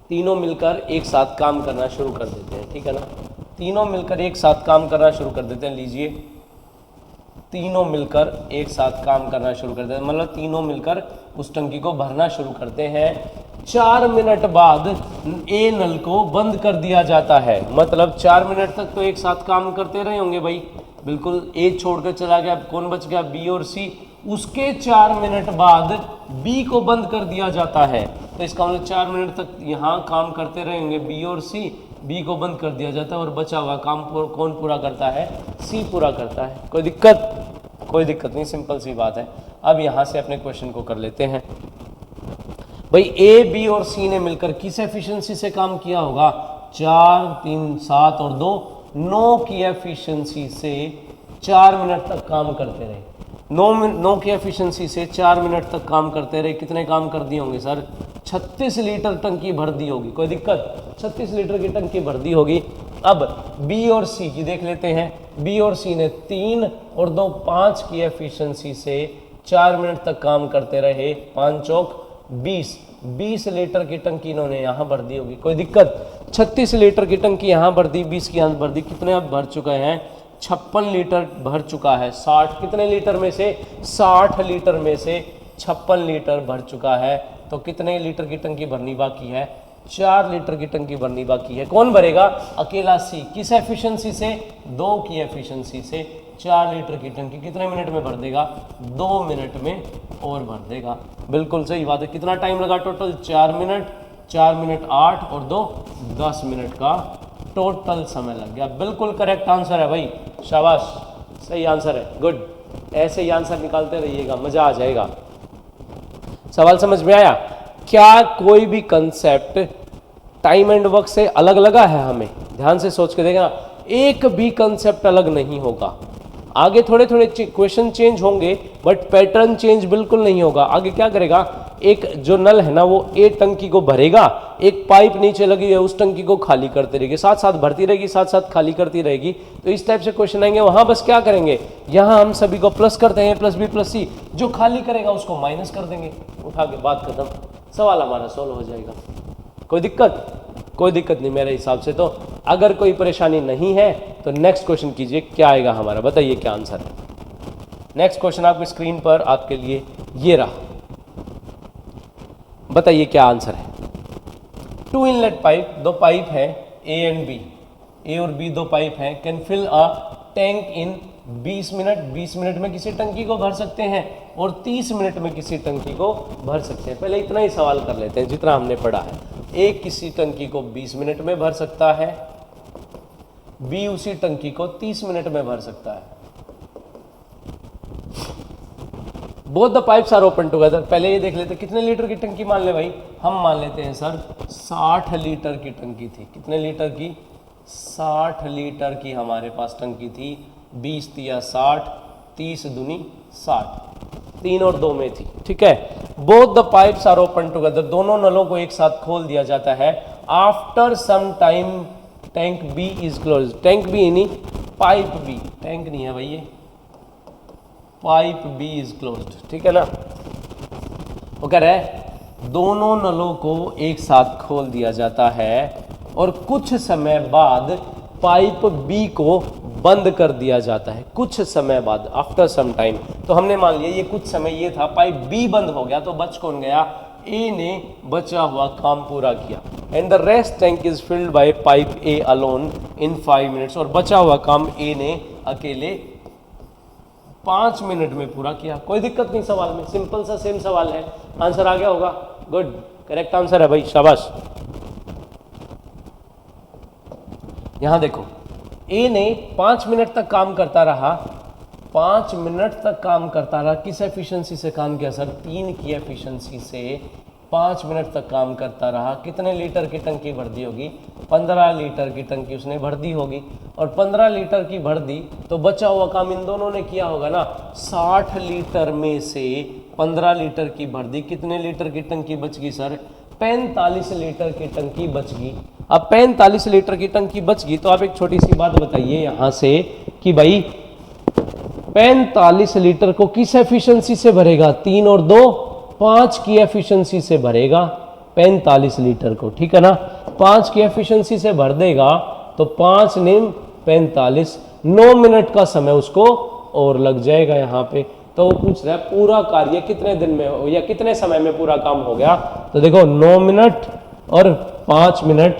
तीनों मिलकर एक साथ काम करना शुरू कर देते हैं, ठीक है ना। तीनों मिलकर एक साथ काम करना शुरू कर देते हैं। लीजिए, तीनों मिलकर एक साथ काम करना शुरू कर देते हैं, मतलब तीनों मिलकर उस टंकी को भरना शुरू करते हैं। 4 मिनट बाद ए नल को बंद कर दिया जाता है। मतलब 4 मिनट तक तो एक साथ काम करते रहे होंगे भाई, बिल्कुल। ए छोड़कर चला गया, कौन बच गया? बी और सी। उसके 4 मिनट बाद बी को बंद कर दिया जाता है। तो इसका मतलब 4 मिनट तक यहाँ काम करते रहेंगे बी और सी। बी को बंद कर दिया जाता है और बचा हुआ काम कौन पूरा करता है, सी पूरा करता है। कोई दिक्कत नहीं, सिंपल सी बात है। अब यहाँ से अपने क्वेश्चन को कर लेते हैं। भाई ए, बी और सी ने मिलकर किस एफिशिएंसी से काम किया होगा, 4, 3, 7 और 2, 9 की एफिशिएंसी से 4 मिनट तक काम करते रहे। 9 की एफिशिएंसी से 4 मिनट तक काम करते रहे। कितने काम कर दिए होंगे सर, 36 लीटर टंकी भर दी होगी। कोई दिक्कत, 36 लीटर की टंकी भर दी होगी। अब बी और सी की देख लेते हैं। बी और सी ने 3 और 2 5 की एफिशिएंसी से 4 मिनट तक काम करते रहे। 5 चौक 20 लीटर की टंकी इन्होंने यहाँ भर दी होगी। कोई दिक्कत, 36 लीटर की टंकी यहाँ भर दी, 20 की यहाँ भर दी। कितने अब भर चुके हैं, 56 लीटर भर चुका है। 60 कितने लीटर में से, 60 लीटर में से 56 लीटर भर चुका है। तो कितने लीटर की टंकी भरनी बाकी है, 4 लीटर की टंकी भरनी बाकी है। कौन भरेगा, अकेला सी। किस एफिशिएंसी से, 2 की एफिशिएंसी से 4 लीटर की टंकी कितने मिनट में भर देगा, 2 मिनट में और भर देगा। बिल्कुल सही बात है। कितना टाइम लगा टोटल, 4 मिनट, 4 मिनट 8 और 2 10 मिनट का टोटल समय लग गया। बिल्कुल करेक्ट आंसर है भाई, शाबाश, सही आंसर है, गुड। ऐसे ही आंसर निकालते रहिएगा, मजा आ जाएगा। सवाल समझ में आया? क्या कोई भी कंसेप्ट टाइम एंड वर्क से अलग लगा है हमें? ध्यान से सोच के देखना, एक भी कंसेप्ट अलग नहीं होगा। आगे थोड़े थोड़े क्वेश्चन चेंज होंगे बट पैटर्न चेंज बिल्कुल नहीं होगा। आगे क्या करेगा, एक जो नल है ना वो एक टंकी को भरेगा, एक पाइप नीचे लगी है उस टंकी को खाली करती रहेगी, साथ साथ भरती रहेगी, साथ साथ खाली करती रहेगी। तो इस टाइप से क्वेश्चन आएंगे। वहां बस क्या करेंगे, यहाँ हम सभी को प्लस करते हैं, प्लस बी प्लस सी, जो खाली करेगा उसको माइनस कर देंगे, उठा के बात खत्म, सवाल हमारा सोल्व हो जाएगा। कोई दिक्कत, कोई दिक्कत नहीं मेरे हिसाब से। तो अगर कोई परेशानी नहीं है तो नेक्स्ट क्वेश्चन कीजिए, क्या आएगा हमारा, बताइए क्या आंसर है। नेक्स्ट क्वेश्चन आपकी स्क्रीन पर आपके लिए ये रहा, बताइए क्या आंसर है। 2 इनलेट पाइप, 2 पाइप है ए एंड बी, ए और बी 2 पाइप हैं, can fill a tank in 20 minute. 20 minute में किसी टंकी को भर सकते हैं और 30 मिनट में किसी टंकी को भर सकते हैं। पहले इतना ही सवाल कर लेते हैं जितना हमने पढ़ा है। ए किसी टंकी को 20 मिनट में भर सकता है, बी उसी टंकी को 30 मिनट में भर सकता है। Both the pipes are open together. पहले ये देख लेते हैं कितने लीटर की टंकी मान ले भाई, हम मान लेते हैं सर 60 लीटर की टंकी थी। कितने लीटर की, 60 लीटर की हमारे पास टंकी थी। 20 तिया 60, 30 दूनी 60, 3 और 2 में थी, ठीक है। Both the pipes are open together, दोनों नलों को एक साथ खोल दिया जाता है। After some time tank B is close. Tank B नहीं, पाइप बी, टैंक नहीं है भाई ये, पाइप बी इज क्लोज्ड, ठीक है ना। वो कह रहा है दोनों नलों को एक साथ खोल दिया जाता है और कुछ समय बाद पाइप बी को बंद कर दिया जाता है। कुछ समय बाद, आफ्टर सम टाइम। तो हमने मान लिया ये कुछ समय ये था, पाइप बी बंद हो गया तो बच कौन गया, ए ने बचा हुआ काम पूरा किया। And the rest tank is filled by pipe A alone in 5 minutes. और बचा हुआ काम ए ने अकेले 5 मिनट में पूरा किया। कोई दिक्कत नहीं सवाल में, सिंपल सा सेम सवाल है। आंसर आ गया होगा, गुड, करेक्ट आंसर है भाई, शाबाश। यहां देखो, ए ने 5 मिनट तक काम करता रहा, 5 मिनट तक काम करता रहा। किस एफिशिएंसी से काम किया सर, 3 की एफिशिएंसी से 5 मिनट तक काम करता रहा। कितने लीटर की टंकी भर दी होगी, 15 लीटर की टंकी उसने भर दी होगी। और 15 लीटर की भर दी तो बचा हुआ काम इन दोनों ने किया होगा ना। 60 लीटर में से 15 लीटर की भर दी, कितने लीटर की टंकी बच गई सर, 45 लीटर की टंकी बच गई। अब 45 लीटर की टंकी बच गई तो आप एक छोटी सी बात बताइए यहां से कि भाई 45 लीटर को किस एफिशिएंसी से भरेगा, 3 और 2 5 की एफिशिएंसी से भरेगा 45 लीटर को, ठीक है ना। 5 की एफिशिएंसी से भर देगा तो 5 निम 45, 9 मिनट का समय उसको और लग जाएगा यहाँ पे। तो वो पूछ रहा है पूरा कार्य कितने दिन में हो या कितने समय में पूरा काम हो गया। तो देखो 9 मिनट और 5 मिनट,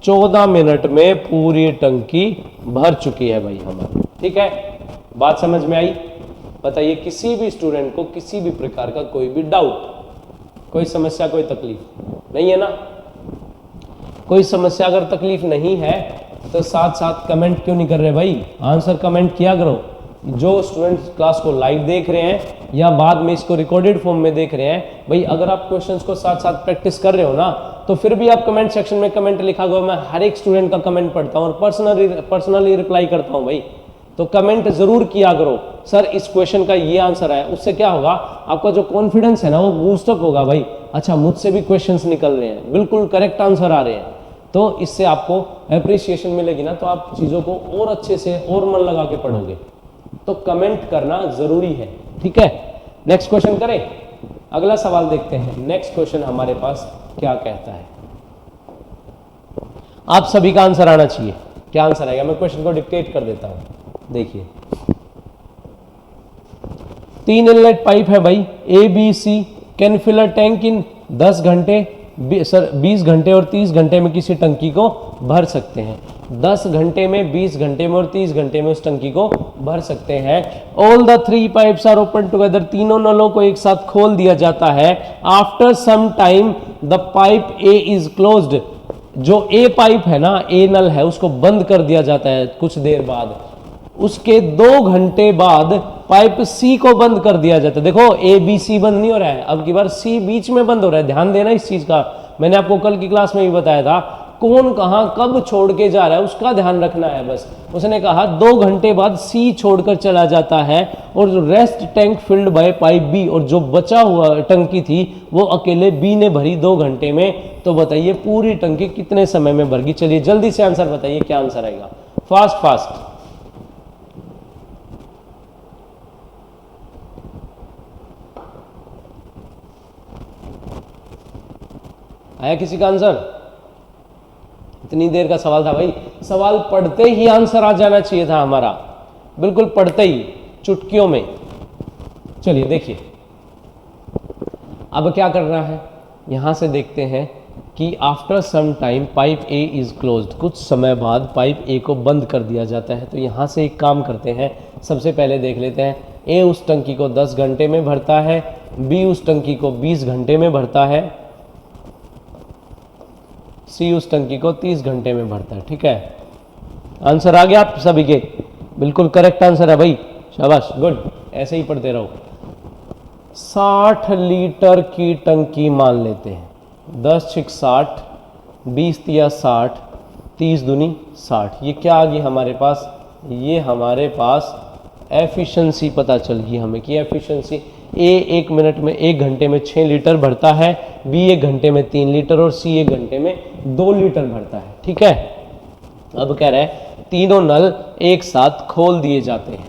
14 मिनट में पूरी टंकी भर चुकी है भाई हमारी, ठीक है। बात समझ में आई? बताइए किसी भी स्टूडेंट को किसी भी प्रकार का कोई भी डाउट, कोई समस्या, कोई तकलीफ नहीं है ना। कोई समस्या अगर तकलीफ नहीं है तो साथ साथ कमेंट क्यों नहीं कर रहे भाई? आंसर कमेंट किया करो। जो स्टूडेंट्स क्लास को लाइव देख रहे हैं या बाद में इसको रिकॉर्डेड फॉर्म में देख रहे हैं, भाई अगर आप क्वेश्चंस को साथ साथ प्रैक्टिस कर रहे हो ना, तो फिर भी आप कमेंट सेक्शन में कमेंट लिखा करो। मैं हर एक स्टूडेंट का कमेंट पढ़ता हूँ और पर्सनली रिप्लाई करता हूँ भाई, तो कमेंट जरूर किया करो। सर इस क्वेश्चन का ये आंसर है, उससे क्या होगा, आपका जो कॉन्फिडेंस है ना वो बूस्टअप होगा भाई। अच्छा मुझसे भी क्वेश्चंस निकल रहे हैं, बिल्कुल करेक्ट आंसर आ रहे हैं, तो इससे आपको अप्रिसिएशन मिलेगी ना, तो आप चीज़ों को और अच्छे से और मन लगा के पढ़ोगे। तो कमेंट करना जरूरी है, ठीक है। नेक्स्ट क्वेश्चन करें, अगला सवाल देखते हैं। नेक्स्ट क्वेश्चन हमारे पास क्या कहता है, आप सभी का आंसर आना चाहिए। क्या आंसर आएगा, मैं क्वेश्चन को डिक्टेट कर देता हूं। देखिए 3 इनलेट पाइप है भाई, A B C, can fill a tank in 10 घंटे, सर 20 घंटे और 30 घंटे में किसी टंकी को भर सकते हैं। 10 घंटे में, 20 घंटे में और 30 घंटे में उस टंकी को भर सकते हैं। All the 3 pipes are open together, तीनों नलों को एक साथ खोल दिया जाता है। After some time the pipe A is closed, जो ए पाइप है ना, ए नल है, उसको बंद कर दिया जाता है कुछ देर बाद। उसके 2 घंटे बाद पाइप सी को बंद कर दिया जाता है। देखो ए बी सी बंद नहीं हो रहा है, अब की बार सी बीच में बंद हो रहा है। ध्यान देना इस चीज का, मैंने आपको कल की क्लास में भी बताया था, कौन कहां कब छोड़ के जा रहा है उसका ध्यान रखना है बस। उसने कहा 2 घंटे बाद सी छोड़कर चला जाता है और rest tank filled by pipe B, और जो बचा हुआ टंकी थी वो अकेले बी ने भरी 2 घंटे में। तो बताइए पूरी टंकी कितने समय में भरगी? चलिए जल्दी से आंसर बताइए, क्या आंसर आएगा, फास्ट फास्ट। आया किसी का आंसर? इतनी देर का सवाल था भाई, सवाल पढ़ते ही आंसर आ जाना चाहिए था हमारा, बिल्कुल पढ़ते ही, चुटकियों में। चलिए देखिए अब क्या करना है, यहां से देखते हैं कि after some time pipe A is closed, कुछ समय बाद पाइप ए को बंद कर दिया जाता है। तो यहां से एक काम करते हैं, सबसे पहले देख लेते हैं, ए उस टंकी को 10 घंटे में भरता है, बी उस टंकी को 20 घंटे में भरता है, सी उस टंकी को 30 घंटे में भरता है। ठीक है, आंसर आ गया आप सभी के? बिल्कुल करेक्ट आंसर है भाई, शाबाश, गुड, ऐसे ही पढ़ते रहो। 60 लीटर की टंकी मान लेते हैं, 10 छिक 60, 20 तिया 60, 30 दूनी 60। ये क्या आ गई हमारे पास? ये हमारे पास एफिशिएंसी पता चल गई हमें कि एफिशिएंसी ए 1 मिनट में 1 घंटे में 6 लीटर भरता है, बी 1 घंटे में 3 लीटर और सी 1 घंटे में 2 लीटर भरता है। ठीक है, अब कह रहा है तीनों नल एक साथ खोल दिए जाते हैं,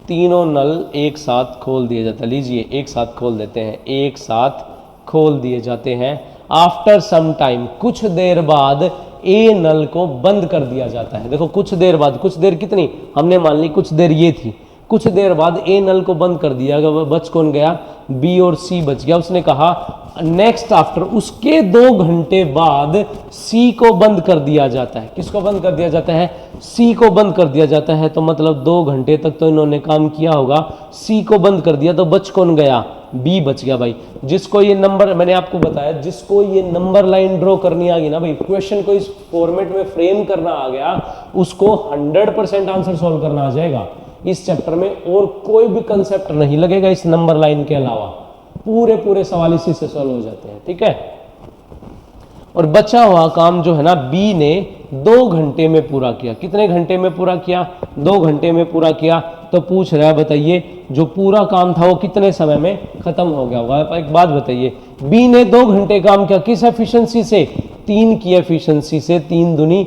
तीनों नल एक साथ खोल दिए जाते हैं। लीजिए एक साथ खोल देते हैं, एक साथ खोल दिए जाते हैं। आफ्टर सम टाइम, कुछ देर बाद ए नल को बंद कर दिया जाता है। देखो कुछ देर बाद, कुछ देर कितनी हमने मान ली, कुछ देर ये थी, कुछ देर बाद ए नल को बंद कर दिया, बच कौन गया? बी और सी बच गया। उसने कहा नेक्स्ट आफ्टर, उसके 2 घंटे बाद सी को बंद कर दिया जाता है। किसको बंद कर दिया जाता है? सी को बंद कर दिया जाता है। तो मतलब 2 घंटे तक तो इन्होंने काम किया होगा, सी को बंद कर दिया, तो बच कौन गया? बी बच गया भाई। जिसको ये नंबर, मैंने आपको बताया, जिसको ये नंबर लाइन ड्रॉ करनी आ गई ना भाई, क्वेश्चन को इस फॉर्मेट में फ्रेम करना आ गया, उसको 100% आंसर सॉल्व करना आ जाएगा इस चैप्टर में। और कोई भी कंसेप्ट नहीं लगेगा इस नंबर लाइन के अलावा, पूरे सवाल इसी से सॉल्व हो जाते हैं। ठीक है, और बचा हुआ काम जो है ना, बी ने 2 घंटे में पूरा किया। कितने घंटे में पूरा किया? 2 घंटे में पूरा किया। तो पूछ रहा है बताइए जो पूरा काम था वो कितने समय में खत्म हो गया होगा? एक बात बताइए, बी ने 2 घंटे काम किया, किस एफिशिएंसी से? 3 की एफिशिएंसी से। 3 दूनी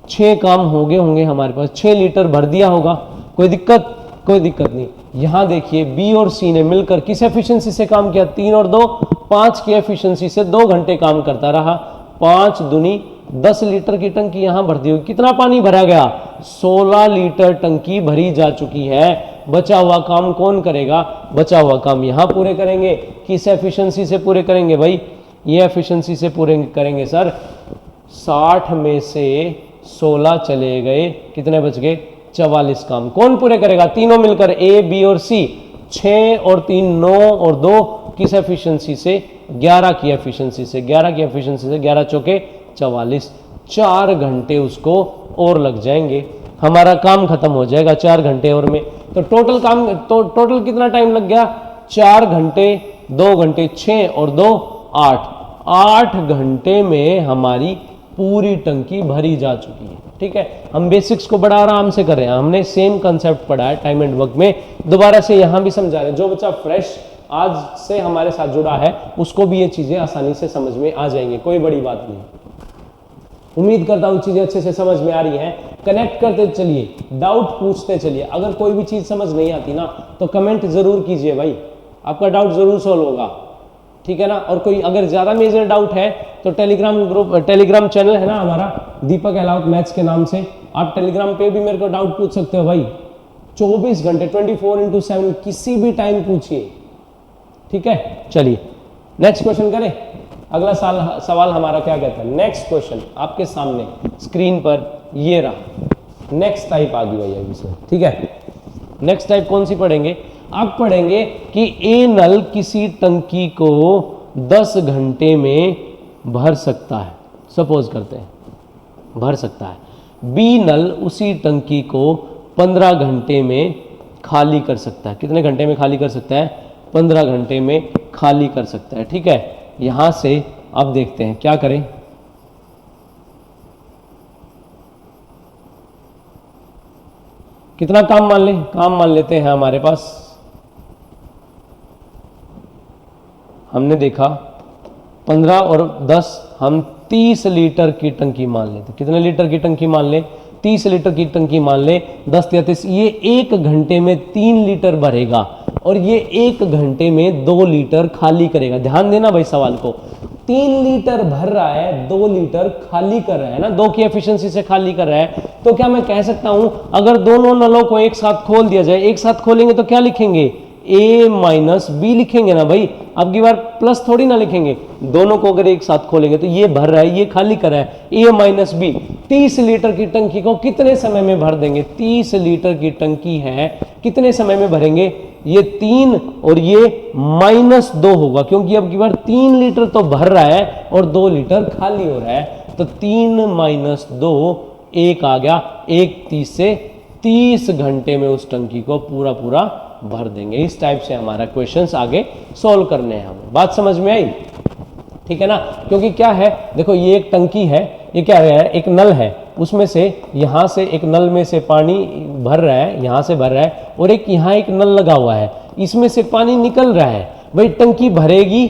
6 काम हो गए होंगे हमारे पास, 6 लीटर भर दिया होगा। कोई दिक्कत? कोई दिक्कत नहीं। यहां देखिए बी और सी ने मिलकर किस एफिशिएंसी से काम किया? 3 और 2 5 की एफिशिएंसी से 2 घंटे काम करता रहा। 5 दूनी 10 लीटर की टंकी यहां भर दी होगी। कितना पानी भरा गया? 16 लीटर टंकी भरी जा चुकी है। बचा हुआ काम कौन करेगा? बचा हुआ काम यहां पूरे करेंगे। किस एफिशिएंसी से पूरे करेंगे भाई? ये एफिशिएंसी से पूरे करेंगे सर। 60 में से 16 चले गए, कितने बच गए? 44 काम कौन पूरे करेगा? तीनों मिलकर, ए बी और सी। 6 और 3 9 और 2 किस एफिशिएंसी से? 11 की एफिशिएंसी से। 11 की एफिशिएंसी से 11 चौके 44। 4 घंटे उसको और लग जाएंगे, हमारा काम खत्म हो जाएगा 4 घंटे और में। तो टोटल कितना टाइम लग गया? 4 घंटे, 2 घंटे, 6 और 2 8, 8 घंटे में हमारी पूरी टंकी भरी जा चुकी है। ठीक है, हम बेसिक्स को बड़ा आराम से कर रहे हैं, हमने सेम कंसेप्ट पढ़ा है टाइम एंड वर्क में, दोबारा से यहां भी समझा रहे हैं। जो बच्चा फ्रेश आज से हमारे साथ जुड़ा है उसको भी ये चीजें आसानी से समझ में आ जाएंगी, कोई बड़ी बात नहीं। उम्मीद करता हूँ चीजें अच्छे से समझ में आ रही हैं। कनेक्ट करते चलिए, डाउट पूछते चलिए। अगर कोई भी चीज समझ नहीं आती ना तो कमेंट जरूर कीजिए भाई, आपका डाउट जरूर सोल्व होगा। ठीक है ना। और कोई अगर ज्यादा मेजर डाउट है तो टेलीग्राम चैनल है ना हमारा, दीपक अहलावत मैथ्स के नाम से, आप टेलीग्राम पे भी मेरे को डाउट पूछ सकते हो भाई। 24 घंटे 24/7 किसी भी टाइम पूछिए। ठीक है, चलिए नेक्स्ट क्वेश्चन करें। अगला सवाल हमारा क्या कहता है? नेक्स्ट क्वेश्चन आपके सामने स्क्रीन पर ये रहा। नेक्स्ट टाइप आ गई भाई अभी से। ठीक है, नेक्स्ट टाइप कौन सी पढ़ेंगे? आप पढ़ेंगे कि ए नल किसी टंकी को 10 घंटे में भर सकता है, सपोज करते हैं भर सकता है। बी नल उसी टंकी को 15 घंटे में खाली कर सकता है। कितने घंटे में खाली कर सकता है? 15 घंटे में खाली कर सकता है। ठीक है, यहां से अब देखते हैं क्या करें। कितना काम मान लें? काम मान लेते हैं हमारे पास, हमने देखा 15 और 10, हम 30 लीटर की टंकी मान लेते। कितने लीटर की टंकी मान लें? 30 लीटर की टंकी मान लें। 10 या 30, ये 1 घंटे में 3 लीटर भरेगा और ये 1 घंटे में 2 लीटर खाली करेगा। ध्यान देना भाई सवाल को, 3 लीटर भर रहा है, 2 लीटर खाली कर रहा है ना, 2 की एफिशिएंसी से खाली कर रहा है। तो क्या मैं कह सकता हूं अगर दोनों नलों को एक साथ खोल दिया जाए, एक साथ खोलेंगे तो क्या लिखेंगे? A माइनस बी लिखेंगे ना भाई, अब की बार प्लस थोड़ी ना लिखेंगे। दोनों को अगर एक साथ खोलेंगे तो ये भर रहा है, ये खाली कर रहा है, A माइनस बी। 30 लीटर की टंकी को कितने समय में भर देंगे? 30 लीटर की टंकी है, कितने समय में भरेंगे? ये 3 और ये -2 होगा, क्योंकि अब की बार 3 लीटर तो भर रहा है और 2 लीटर खाली हो रहा है। तो 3 - 2 1 आ गया। 1 30 से 30 घंटे में उस टंकी को पूरा भर देंगे। इस टाइप से हमारा क्वेश्चंस आगे सॉल्व करने हैं हमें। बात समझ में आई? ठीक है ना। क्योंकि क्या है, देखो ये एक टंकी है, ये क्या है? एक नल है, उसमें से यहाँ से एक नल में से पानी भर रहा है, यहाँ से भर रहा है, और एक यहाँ एक नल लगा हुआ है, इसमें से पानी निकल रहा है। भाई टंकी भरेगी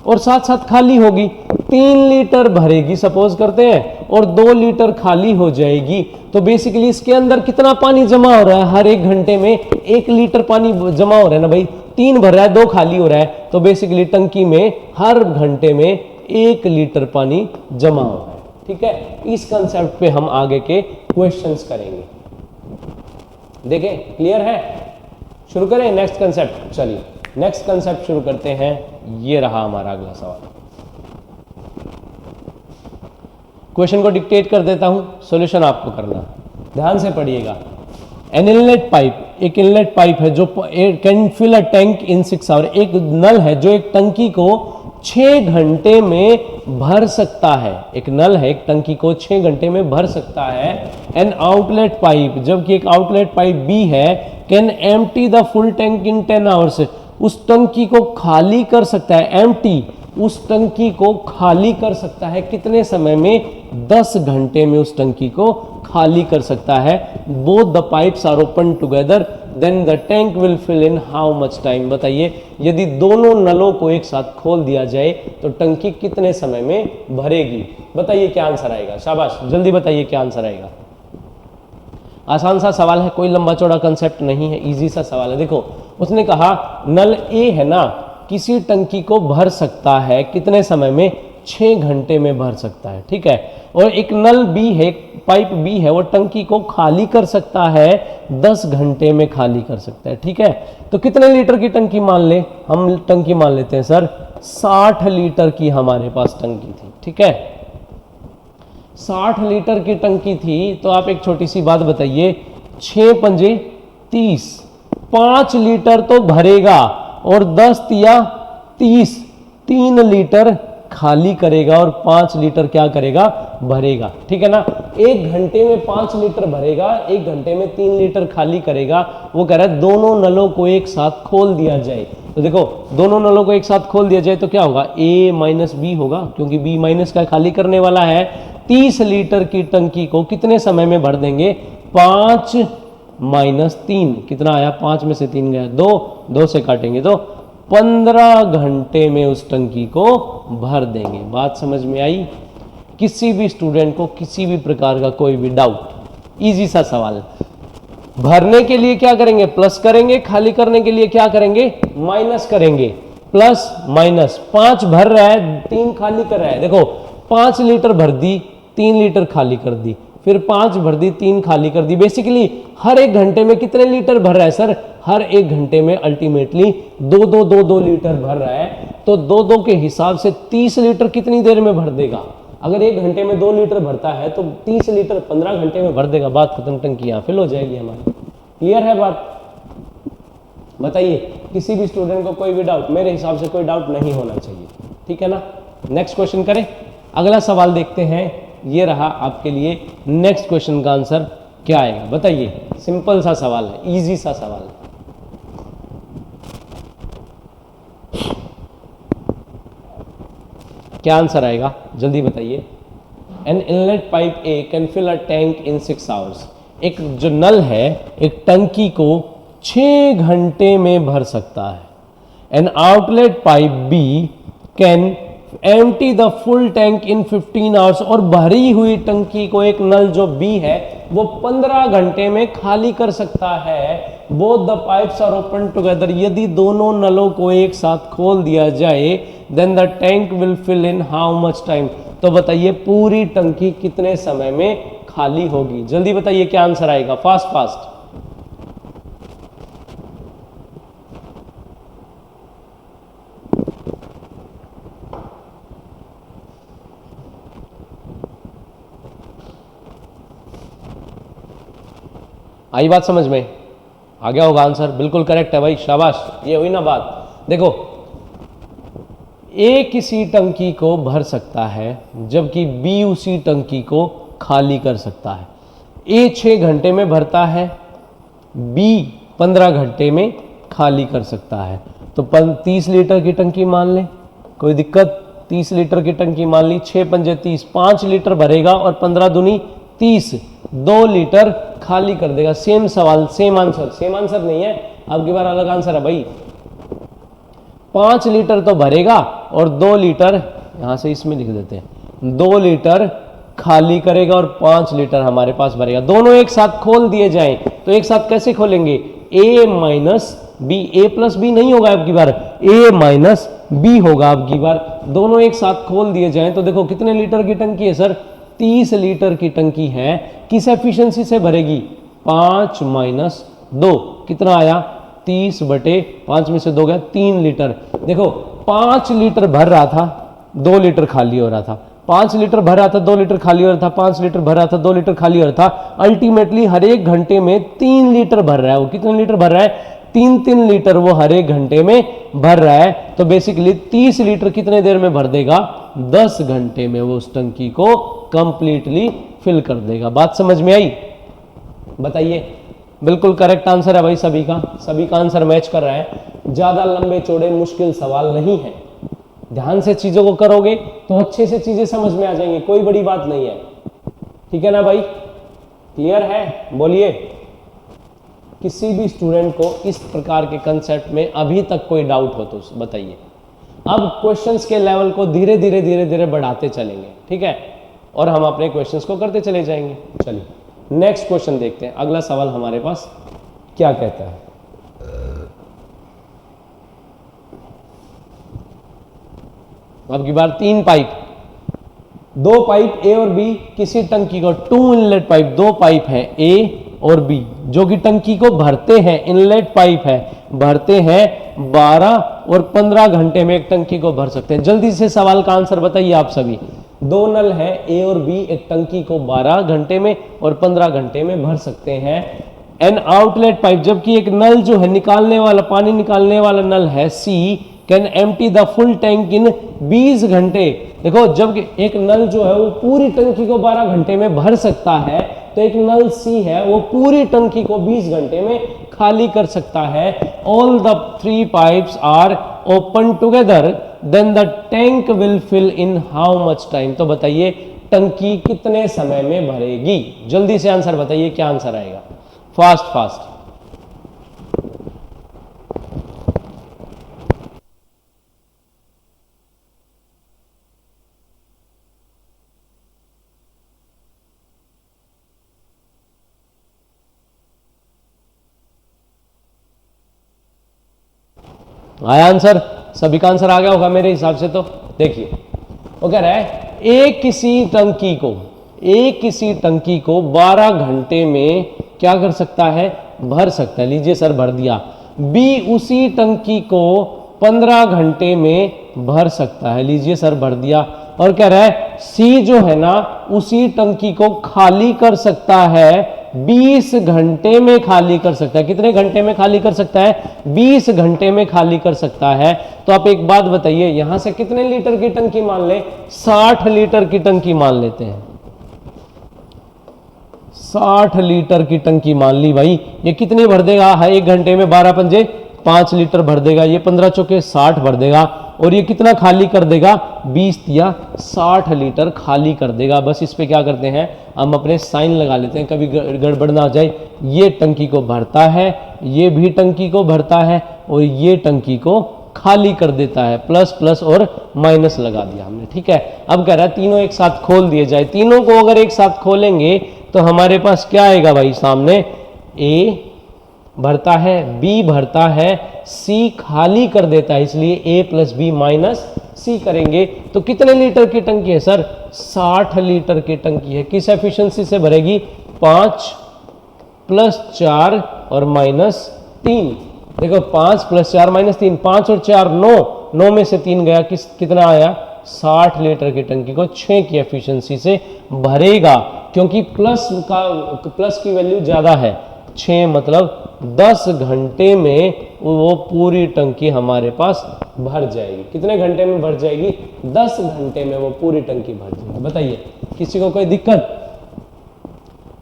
और साथ साथ खाली होगी। 3 लीटर भरेगी सपोज करते हैं और 2 लीटर खाली हो जाएगी। तो बेसिकली इसके अंदर कितना पानी जमा हो रहा है? हर 1 घंटे में 1 लीटर पानी जमा हो रहा है ना भाई। 3 भर रहा है, 2 खाली हो रहा है, तो बेसिकली टंकी में हर घंटे में 1 लीटर पानी जमा हो रहा है। ठीक है, इस कंसेप्ट पे हम आगे के क्वेश्चंस करेंगे। देखें, क्लियर है? शुरू करें नेक्स्ट कंसेप्ट। चलिए नेक्स्ट कंसेप्ट शुरू करते हैं। ये रहा हमारा अगला सवाल। क्वेश्चन को डिक्टेट कर देता हूं, सॉल्यूशन आपको करना। ध्यान से पढ़िएगा। एन इनलेट पाइप, एक इनलेट पाइप है जो can fill a tank in 6 hour. एक नल है जो एक टंकी को 6 घंटे में भर सकता है। एक नल है, एक टंकी को 6 घंटे में भर सकता है। एन आउटलेट पाइप, जबकि एक आउटलेट पाइप बी है, can empty the full tank in 10 hours. उस टंकी को खाली कर सकता है, एम्प्टी, उस टंकी को खाली कर सकता है कितने समय में? 10 घंटे में उस टंकी को खाली कर सकता है। Both the pipes are open together, then the tank will fill in how much time? बताइए, यदि दोनों नलों को एक साथ खोल दिया जाए तो टंकी कितने समय में भरेगी? बताइए क्या आंसर आएगा? शाबाश, जल्दी बताइए क्या आंसर आएगा। आसान सा सवाल है, कोई लंबा चौड़ा कंसेप्ट नहीं है, इजी सा सवाल है। देखो उसने कहा नल ए है ना, किसी टंकी को भर सकता है कितने समय में? 6 घंटे में भर सकता है। ठीक है, और एक नल बी है, पाइप बी है, वो टंकी को खाली कर सकता है 10 घंटे में खाली कर सकता है। ठीक है, तो कितने लीटर की टंकी मान ले? हम टंकी मान लेते हैं सर 60 लीटर की हमारे पास टंकी थी। ठीक है, 60 लीटर की टंकी थी। तो आप एक छोटी सी बात बताइए, 6 पंजे 30, 5 लीटर तो भरेगा और 10 तिया 30, 3 लीटर खाली करेगा और 5 लीटर क्या करेगा, भरेगा। ठीक है ना, 1 घंटे में 5 लीटर भरेगा, 1 घंटे में 3 लीटर खाली करेगा। वो कह रहा है दोनों नलों को एक साथ खोल दिया जाए। तो देखो दोनों नलों को एक साथ खोल दिया जाए तो क्या होगा, A माइनस बी होगा, क्योंकि B माइनस का खाली करने वाला है। 30 लीटर की टंकी को कितने समय में भर देंगे, 5 माइनस 3 कितना आया, 5 में से 3 गया 2, 2 से काटेंगे तो 15 घंटे में उस टंकी को भर देंगे। बात समझ में आई? किसी भी स्टूडेंट को किसी भी प्रकार का कोई भी डाउट, इजी सा सवाल। भरने के लिए क्या करेंगे, प्लस करेंगे, खाली करने के लिए क्या करेंगे, माइनस करेंगे। प्लस माइनस, 5 भर रहा है 3 खाली कर रहा है। देखो 5 लीटर भर दी, 3 लीटर खाली कर दी, फिर 5 भर दी, 3 खाली कर दी। बेसिकली हर 1 घंटे में कितने लीटर भर रहा है सर, हर 1 घंटे में अल्टीमेटली 2 लीटर भर रहा है। तो 2 के हिसाब से 30 लीटर कितनी देर में भर देगा। अगर 1 घंटे में 2 लीटर भरता है तो 30 लीटर 15 घंटे में भर देगा। बात खत्म, टंकी यहाँ फिल हो जाएगी हमारी। क्लियर है बात? बताइए किसी भी स्टूडेंट को कोई भी डाउट, मेरे हिसाब से कोई डाउट नहीं होना चाहिए। ठीक है ना, नेक्स्ट क्वेश्चन करें। अगला सवाल देखते हैं, ये रहा आपके लिए। नेक्स्ट क्वेश्चन का आंसर क्या आएगा बताइए। सिंपल सा सवाल है, इजी सा सवाल है। क्या आंसर आएगा जल्दी बताइए। An inlet pipe A can fill a tank in 6 hours. एक जो नल है एक टंकी को 6 घंटे में भर सकता है। An outlet pipe B can empty the full tank in 15 hours. और भरी हुई टंकी को एक नल जो बी है वो 15 घंटे में खाली कर सकता है। Both the pipes are open together. यदि दोनों नलों को एक साथ खोल दिया जाए then the tank will fill in how much time. तो बताइए पूरी टंकी कितने समय में खाली होगी। जल्दी बताइए क्या आंसर आएगा, फास्ट फास्ट। आई बात समझ में? आ गया होगा आंसर, बिल्कुल करेक्ट है भाई, शाबाश। ये हुई ना बात। देखो ए किसी टंकी को भर सकता है जबकि बी उसी टंकी को खाली कर सकता है। ए 6 घंटे में भरता है, बी 15 घंटे में खाली कर सकता है। तो 30 लीटर की टंकी मान ले, कोई दिक्कत। 30 लीटर की टंकी मान ली, 6 पंजे 30, 5 लीटर भरेगा और 15 दूनी 30, 2 लीटर खाली कर देगा। सेम सवाल सेम आंसर, सेम आंसर नहीं है, अब की बार अलग आंसर है भाई। 5 लीटर तो भरेगा और 2 लीटर, यहां से इसमें लिख देते हैं, 2 लीटर खाली करेगा और 5 लीटर हमारे पास भरेगा। दोनों एक साथ खोल दिए जाएं तो एक साथ कैसे खोलेंगे, ए माइनस बी, ए प्लस बी नहीं होगा अब की बार, ए माइनस बी होगा अब की बार। दोनों एक साथ खोल दिए जाएं तो देखो कितने लीटर की टंकी है सर, 30 लीटर की टंकी है। किस एफिशिएंसी से भरेगी, 5 माइनस 2 कितना आया, 30/5 में से 2 गया 3 लीटर। देखो 5 लीटर भर रहा था, 2 लीटर खाली हो रहा था, 5 लीटर भर रहा था, 2 लीटर खाली हो रहा था, 5 लीटर भर रहा था, 2 लीटर खाली हो रहा था। अल्टीमेटली हर एक घंटे में 3 लीटर भर रहा है। वो कितने लीटर भर रहा है, 3 लीटर वो हर एक घंटे में भर रहा है। तो बेसिकली 30 लीटर कितने देर में भर देगा, 10 घंटे में वो उस टंकी को कंप्लीटली फिल कर देगा। बात समझ में आई? बताइए। बिल्कुल करेक्ट आंसर है भाई सभी का आंसर मैच कर रहा है। ज्यादा लंबे चौड़े मुश्किल सवाल नहीं है, ध्यान से चीजों को करोगे तो अच्छे से चीजें समझ में आ जाएंगी, कोई बड़ी बात नहीं है। ठीक है ना भाई, क्लियर है? बोलिए। किसी भी स्टूडेंट को इस प्रकार के कंसेप्ट में अभी तक कोई डाउट हो तो बताइए। अब क्वेश्चंस के लेवल को धीरे धीरे बढ़ाते चलेंगे, ठीक है, और हम अपने क्वेश्चंस को करते चले जाएंगे। चलिए नेक्स्ट क्वेश्चन देखते हैं, अगला सवाल हमारे पास क्या कहता है। अब की बार 3 पाइप, 2 पाइप ए और बी किसी टंकी को, 2 इनलेट पाइप, 2 पाइप है ए और बी जो कि टंकी को भरते हैं, इनलेट पाइप है, भरते हैं 12 और 15 घंटे में एक टंकी को भर सकते हैं। जल्दी से सवाल का आंसर बताइए आप सभी। 2 नल है ए और बी, एक टंकी को 12 घंटे में और 15 घंटे में भर सकते हैं। एन आउटलेट पाइप, जबकि एक नल जो है निकालने वाला, पानी निकालने वाला नल है C, can empty the full tank in 20 घंटे। देखो जब एक नल जो है वो पूरी टंकी को 12 घंटे में भर सकता है, तो एक नल सी है वो पूरी टंकी को 20 घंटे में खाली कर सकता है। All the 3 pipes are open together then the tank will fill in how much time. तो बताइए टंकी कितने समय में भरेगी? जल्दी से आंसर बताइए, क्या आंसर आएगा? Fast fast. आया आंसर? सभी का आंसर आ गया होगा मेरे हिसाब से। तो देखिए वो कह रहा है एक किसी टंकी को 12 घंटे में क्या कर सकता है? भर सकता है। लीजिए सर भर दिया। बी उसी टंकी को 15 घंटे में भर सकता है। लीजिए सर भर दिया। और कह रहा है सी जो है ना उसी टंकी को खाली कर सकता है 20 घंटे में खाली कर सकता है। कितने घंटे में खाली कर सकता है? 20 घंटे में खाली कर सकता है। तो आप एक बात बताइए, यहां से कितने लीटर की टंकी मान ले? 60 लीटर की टंकी मान लेते हैं। 60 लीटर की टंकी मान ली भाई। ये कितनी भर देगा? है 1 घंटे में 12 पंजे 5 लीटर भर देगा। ये 15 चौके 60 भर देगा। और ये कितना खाली कर देगा? 20 या 60 लीटर खाली कर देगा। बस इस पे क्या करते हैं, हम अपने साइन लगा लेते हैं, कभी गड़बड़ ना हो जाए। ये टंकी को भरता है, ये भी टंकी को भरता है, और ये टंकी को खाली कर देता है। प्लस प्लस और माइनस लगा दिया हमने, ठीक है। अब कह रहा है तीनों एक साथ खोल दिए जाए। तीनों को अगर एक साथ खोलेंगे तो हमारे पास क्या आएगा भाई सामने? ए भरता है, बी भरता है, सी खाली कर देता है, इसलिए ए प्लस बी माइनस सी करेंगे। तो कितने लीटर की टंकी है सर? 60 लीटर की टंकी है। किस एफिशिएंसी से भरेगी? 5 + 4 और -3। देखो 5 + 4 -3, 5 और 4 9 में से 3 गया, कितना आया? 60 लीटर की टंकी को 6 की एफिशिएंसी से भरेगा, क्योंकि प्लस की वैल्यू ज्यादा है। 6 मतलब 10 घंटे में वो पूरी टंकी हमारे पास भर जाएगी। कितने घंटे में भर जाएगी? 10 घंटे में वो पूरी टंकी भर जाएगी। बताइए किसी को कोई दिक्कत?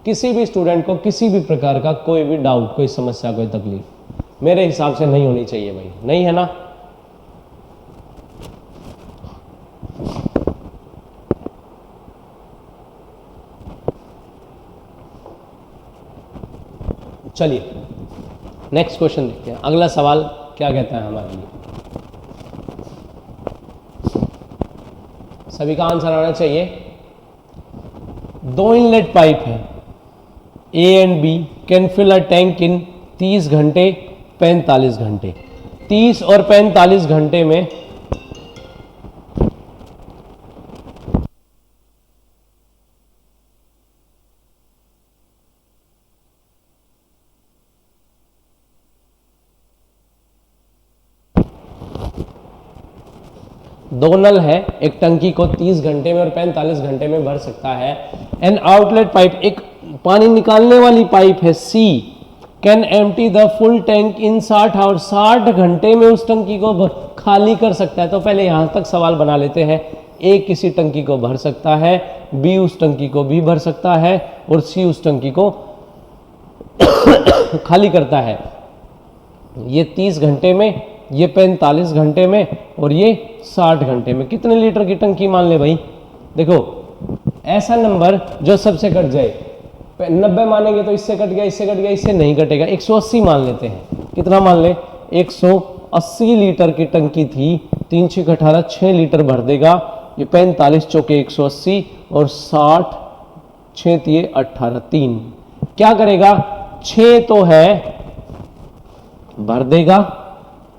किसी भी स्टूडेंट को किसी भी प्रकार का कोई भी डाउट, कोई समस्या, कोई तकलीफ मेरे हिसाब से नहीं होनी चाहिए भाई, नहीं है ना? चलिए नेक्स्ट क्वेश्चन देखते हैं। अगला सवाल क्या कहता है हमारे लिए? सभी का आंसर आना चाहिए। 2 इनलेट पाइप है, A and B, can fill a tank in 30 घंटे 45 घंटे। 30 और 45 घंटे में दो नल है, एक टंकी को 30 घंटे में और 45 घंटे में भर सकता है। एन आउटलेट पाइप, एक पानी निकालने वाली पाइप है C, can empty the full tank in 60 hours, 60 घंटे में उस टंकी को खाली कर सकता है। तो पहले यहां तक सवाल बना लेते हैं। ए किसी टंकी को भर सकता है, बी उस टंकी को भी भर सकता है, और सी उस टंकी को खाली करता है। ये 30 घंटे में, ये 45 घंटे में, और ये 60 घंटे में। कितने लीटर की टंकी मान ले भाई? देखो ऐसा नंबर जो सबसे कट जाए। 90 मानेंगे तो इससे कट गया, इससे कट गया, इससे नहीं कटेगा। 180 मान लेते हैं। कितना मान ले? 180 लीटर की टंकी थी। 3 × 6 = 18, 6 लीटर भर देगा। ये 45 चौके 180 और 60 6 × 18 3। क्या करेगा? 6 तो है भर देगा,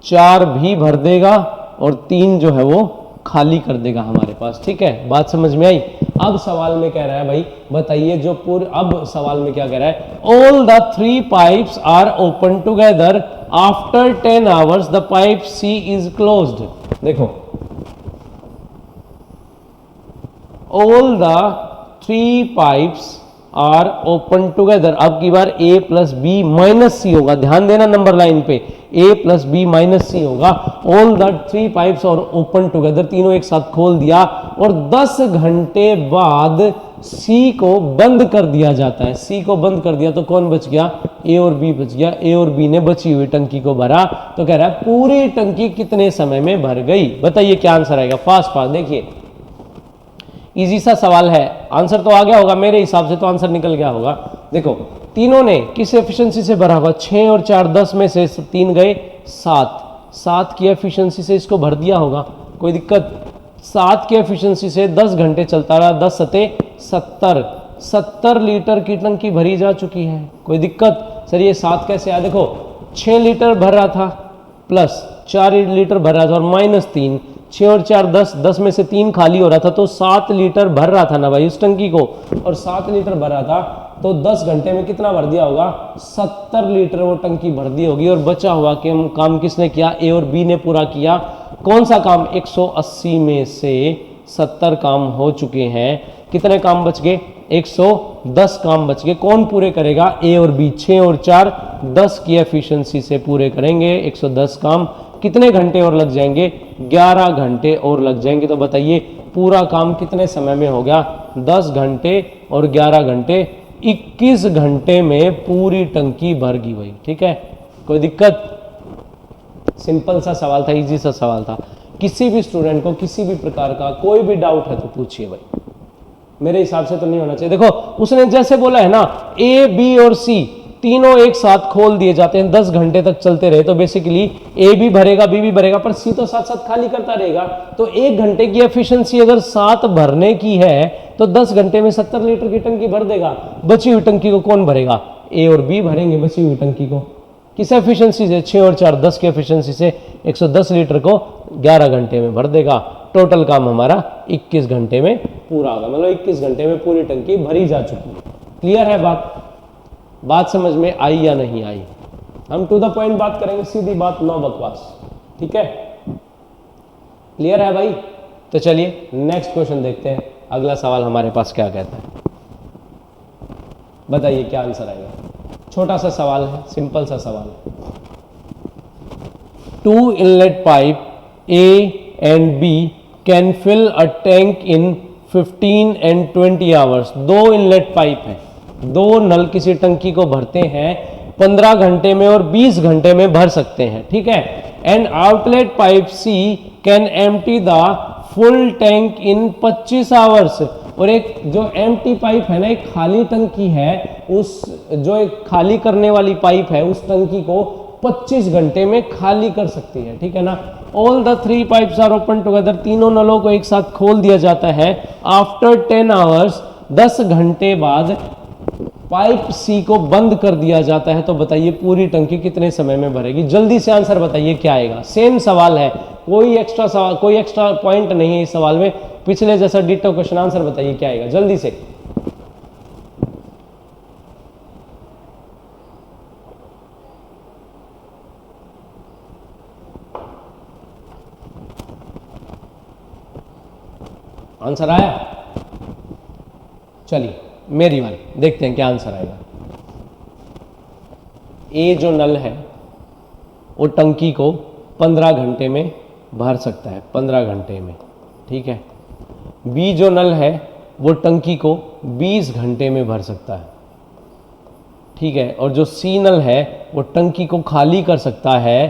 4 भी भर देगा, और 3 जो है वो खाली कर देगा हमारे पास। ठीक है, बात समझ में आई? अब सवाल में कह रहा है भाई बताइए जो पूरे, अब सवाल में क्या कह रहा है? All the 3 pipes are open together after 10 hours the pipe C is closed. देखो all the 3 pipes are open together. अब की बार A plus B minus C होगा, ध्यान देना नंबर लाइन पे, A plus B minus C होगा। All the 3 pipes are open together, तीनों एक साथ खोल दिया और 10 घंटे बाद सी को बंद कर दिया जाता है। सी को बंद कर दिया तो कौन बच गया, ए और बी बच गया। ए और बी ने बची हुई टंकी को भरा, तो कह रहा है पूरी टंकी कितने समय में भर गई। बताइए क्या आंसर आएगा, फास्ट फास्ट देखिए, इजी सा सवाल है, आंसर तो आ गया होगा मेरे हिसाब से, तो आंसर निकल गया होगा। देखो तीनों ने किस एफिशिएंसी से भरा होगा, 6 और 4 10 में से 3 गए 7 की एफिशिएंसी से इसको भर दिया होगा, कोई दिक्कत। 7 की एफिशिएंसी से 10 घंटे चलता रहा, 10 सते 70 लीटर की टंकी भरी जा चुकी है, कोई दिक्कत। सर ये 7 कैसे आया, देखो 6 लीटर भर रहा था प्लस 4 लीटर भर रहा था और माइनस 3, 6 और 4 10, 10 में से 3 खाली हो रहा था, तो 7 लीटर भर रहा था ना भाई उस टंकी को, और 7 लीटर भर रहा था तो 10 घंटे में कितना भर दिया होगा, 70 लीटर वो टंकी भर दी होगी। और बचा हुआ कि काम किसने किया, ए और बी ने पूरा किया। कौन सा काम, 180 में से 70 काम हो चुके हैं, कितने काम बच गए, 110 काम बच गए। कौन पूरे करेगा, ए और बी, 6 और 4 10 की एफिशिएंसी से पूरे करेंगे 110 काम। कितने घंटे और लग जाएंगे, 11 घंटे और लग जाएंगे। तो बताइए पूरा काम कितने समय में हो गया, 10 घंटे और 11 घंटे, 21 घंटे में पूरी टंकी भर गई भाई, ठीक है, कोई दिक्कत। सिंपल सा सवाल था, इजी सा सवाल था। किसी भी स्टूडेंट को किसी भी प्रकार का कोई भी डाउट है तो पूछिए भाई, मेरे हिसाब से तो नहीं होना चाहिए। देखो उसने जैसे बोला है ना, ए बी और सी तीनों एक साथ खोल दिए जाते हैं, 10 घंटे तक चलते रहे, तो बेसिकली ए भी भरेगा बी भी भरेगा, पर सी तो साथ साथ खाली करता रहेगा। तो 1 घंटे की एफिशिएंसी अगर 7 भरने की है तो 10 घंटे में 70 लीटर की टंकी भर देगा। बची हुई टंकी को कौन भरेगा, ए और बी भरेंगे बची हुई टंकी को। किस एफिशिएंसी से, 6 और 4 10 की एफिशिएंसी से 110 लीटर को 11 घंटे में भर देगा। टोटल काम हमारा 21 घंटे में पूरा होगा, मतलब 21 घंटे में पूरी टंकी भरी जा चुकी है। क्लियर है बात समझ में आई या नहीं आई। हम टू द पॉइंट बात करेंगे, सीधी बात, नो बकवास, ठीक है, क्लियर है भाई। तो चलिए नेक्स्ट क्वेश्चन देखते हैं, अगला सवाल हमारे पास क्या कहता है, बताइए क्या आंसर आएगा। छोटा सा सवाल है, सिंपल सा सवाल है। 2 inlet pipe A and B can fill a tank in 15 and 20 hours. 2 inlet pipe है, 2 नल किसी टंकी को भरते हैं 15 घंटे में और 20 घंटे में भर सकते हैं, ठीक है। And outlet pipe C can empty the full tank in 25 hours. और एक जो एम्प्टी पाइप है ना, एक खाली टंकी है, उस जो एक खाली करने वाली पाइप है उस टंकी को 25 घंटे में खाली कर सकती है, ठीक है ना। All the 3 pipes are open together, तीनों नलों को एक साथ खोल दिया जाता है। आफ्टर 10 आवर्स, 10 घंटे बाद पाइप सी को बंद कर दिया जाता है। तो बताइए पूरी टंकी कितने समय में भरेगी। जल्दी से आंसर बताइए क्या आएगा। सेम सवाल है, कोई एक्स्ट्रा सवाल, कोई एक्स्ट्रा पॉइंट नहीं है इस सवाल में, पिछले जैसा डिटो क्वेश्चन। आंसर बताइए क्या आएगा जल्दी से। आंसर आया, चलिए मेरी बारी, देखते हैं क्या आंसर आएगा। ए जो नल है वो टंकी को 15 घंटे में भर सकता है, 15 घंटे में, ठीक है। बी जो नल है वो टंकी को 20 घंटे में भर सकता है, ठीक है। और जो सी नल है वो टंकी को खाली कर सकता है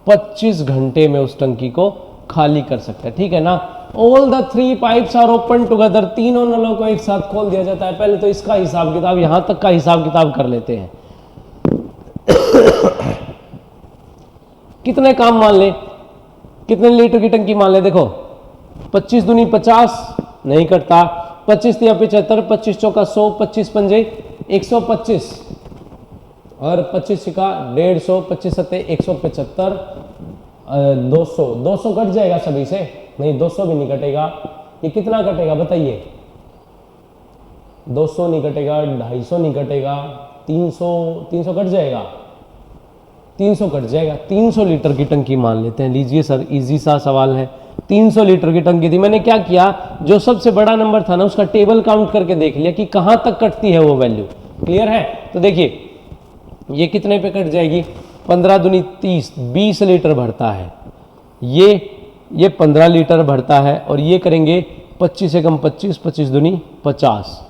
25 घंटे में, उस टंकी को खाली कर सकता है, ठीक है ना। All the 3 pipes are open together, तीनों नलों को एक साथ खोल दिया जाता है। पहले तो इसका हिसाब किताब, यहां तक का हिसाब किताब कर लेते हैं। कितने काम मान ले, कितने लीटर की टंकी मान ले, देखो 25 दूनी 50 नहीं कटता, 25 या 75, 25 चौका 100, 25 पंजे 125 और 25 का 150, 25 सत्ते 175, 200 कट जाएगा सभी से, नहीं 200 भी नहीं कटेगा। ये कितना कटेगा बताइए, 200 नहीं कटेगा, 250 नहीं कटेगा, 300 कट जाएगा, 300 कट जाएगा। 300 लीटर की टंकी मान लेते हैं। लीजिए सर, इजी सा सवाल है, 300 लीटर की टंकी थी। मैंने क्या किया, जो सबसे बड़ा नंबर था ना उसका टेबल काउंट करके देख लिया कि कहाँ तक कटती है वो वैल्यू। क्लियर है? तो देखिए ये कितने पे कट जाएगी, 15 दूनी 30, 20 लीटर भरता है। ये 15 लीटर भरता है और ये करेंगे 25 से कम 25, 25 दूनी 50,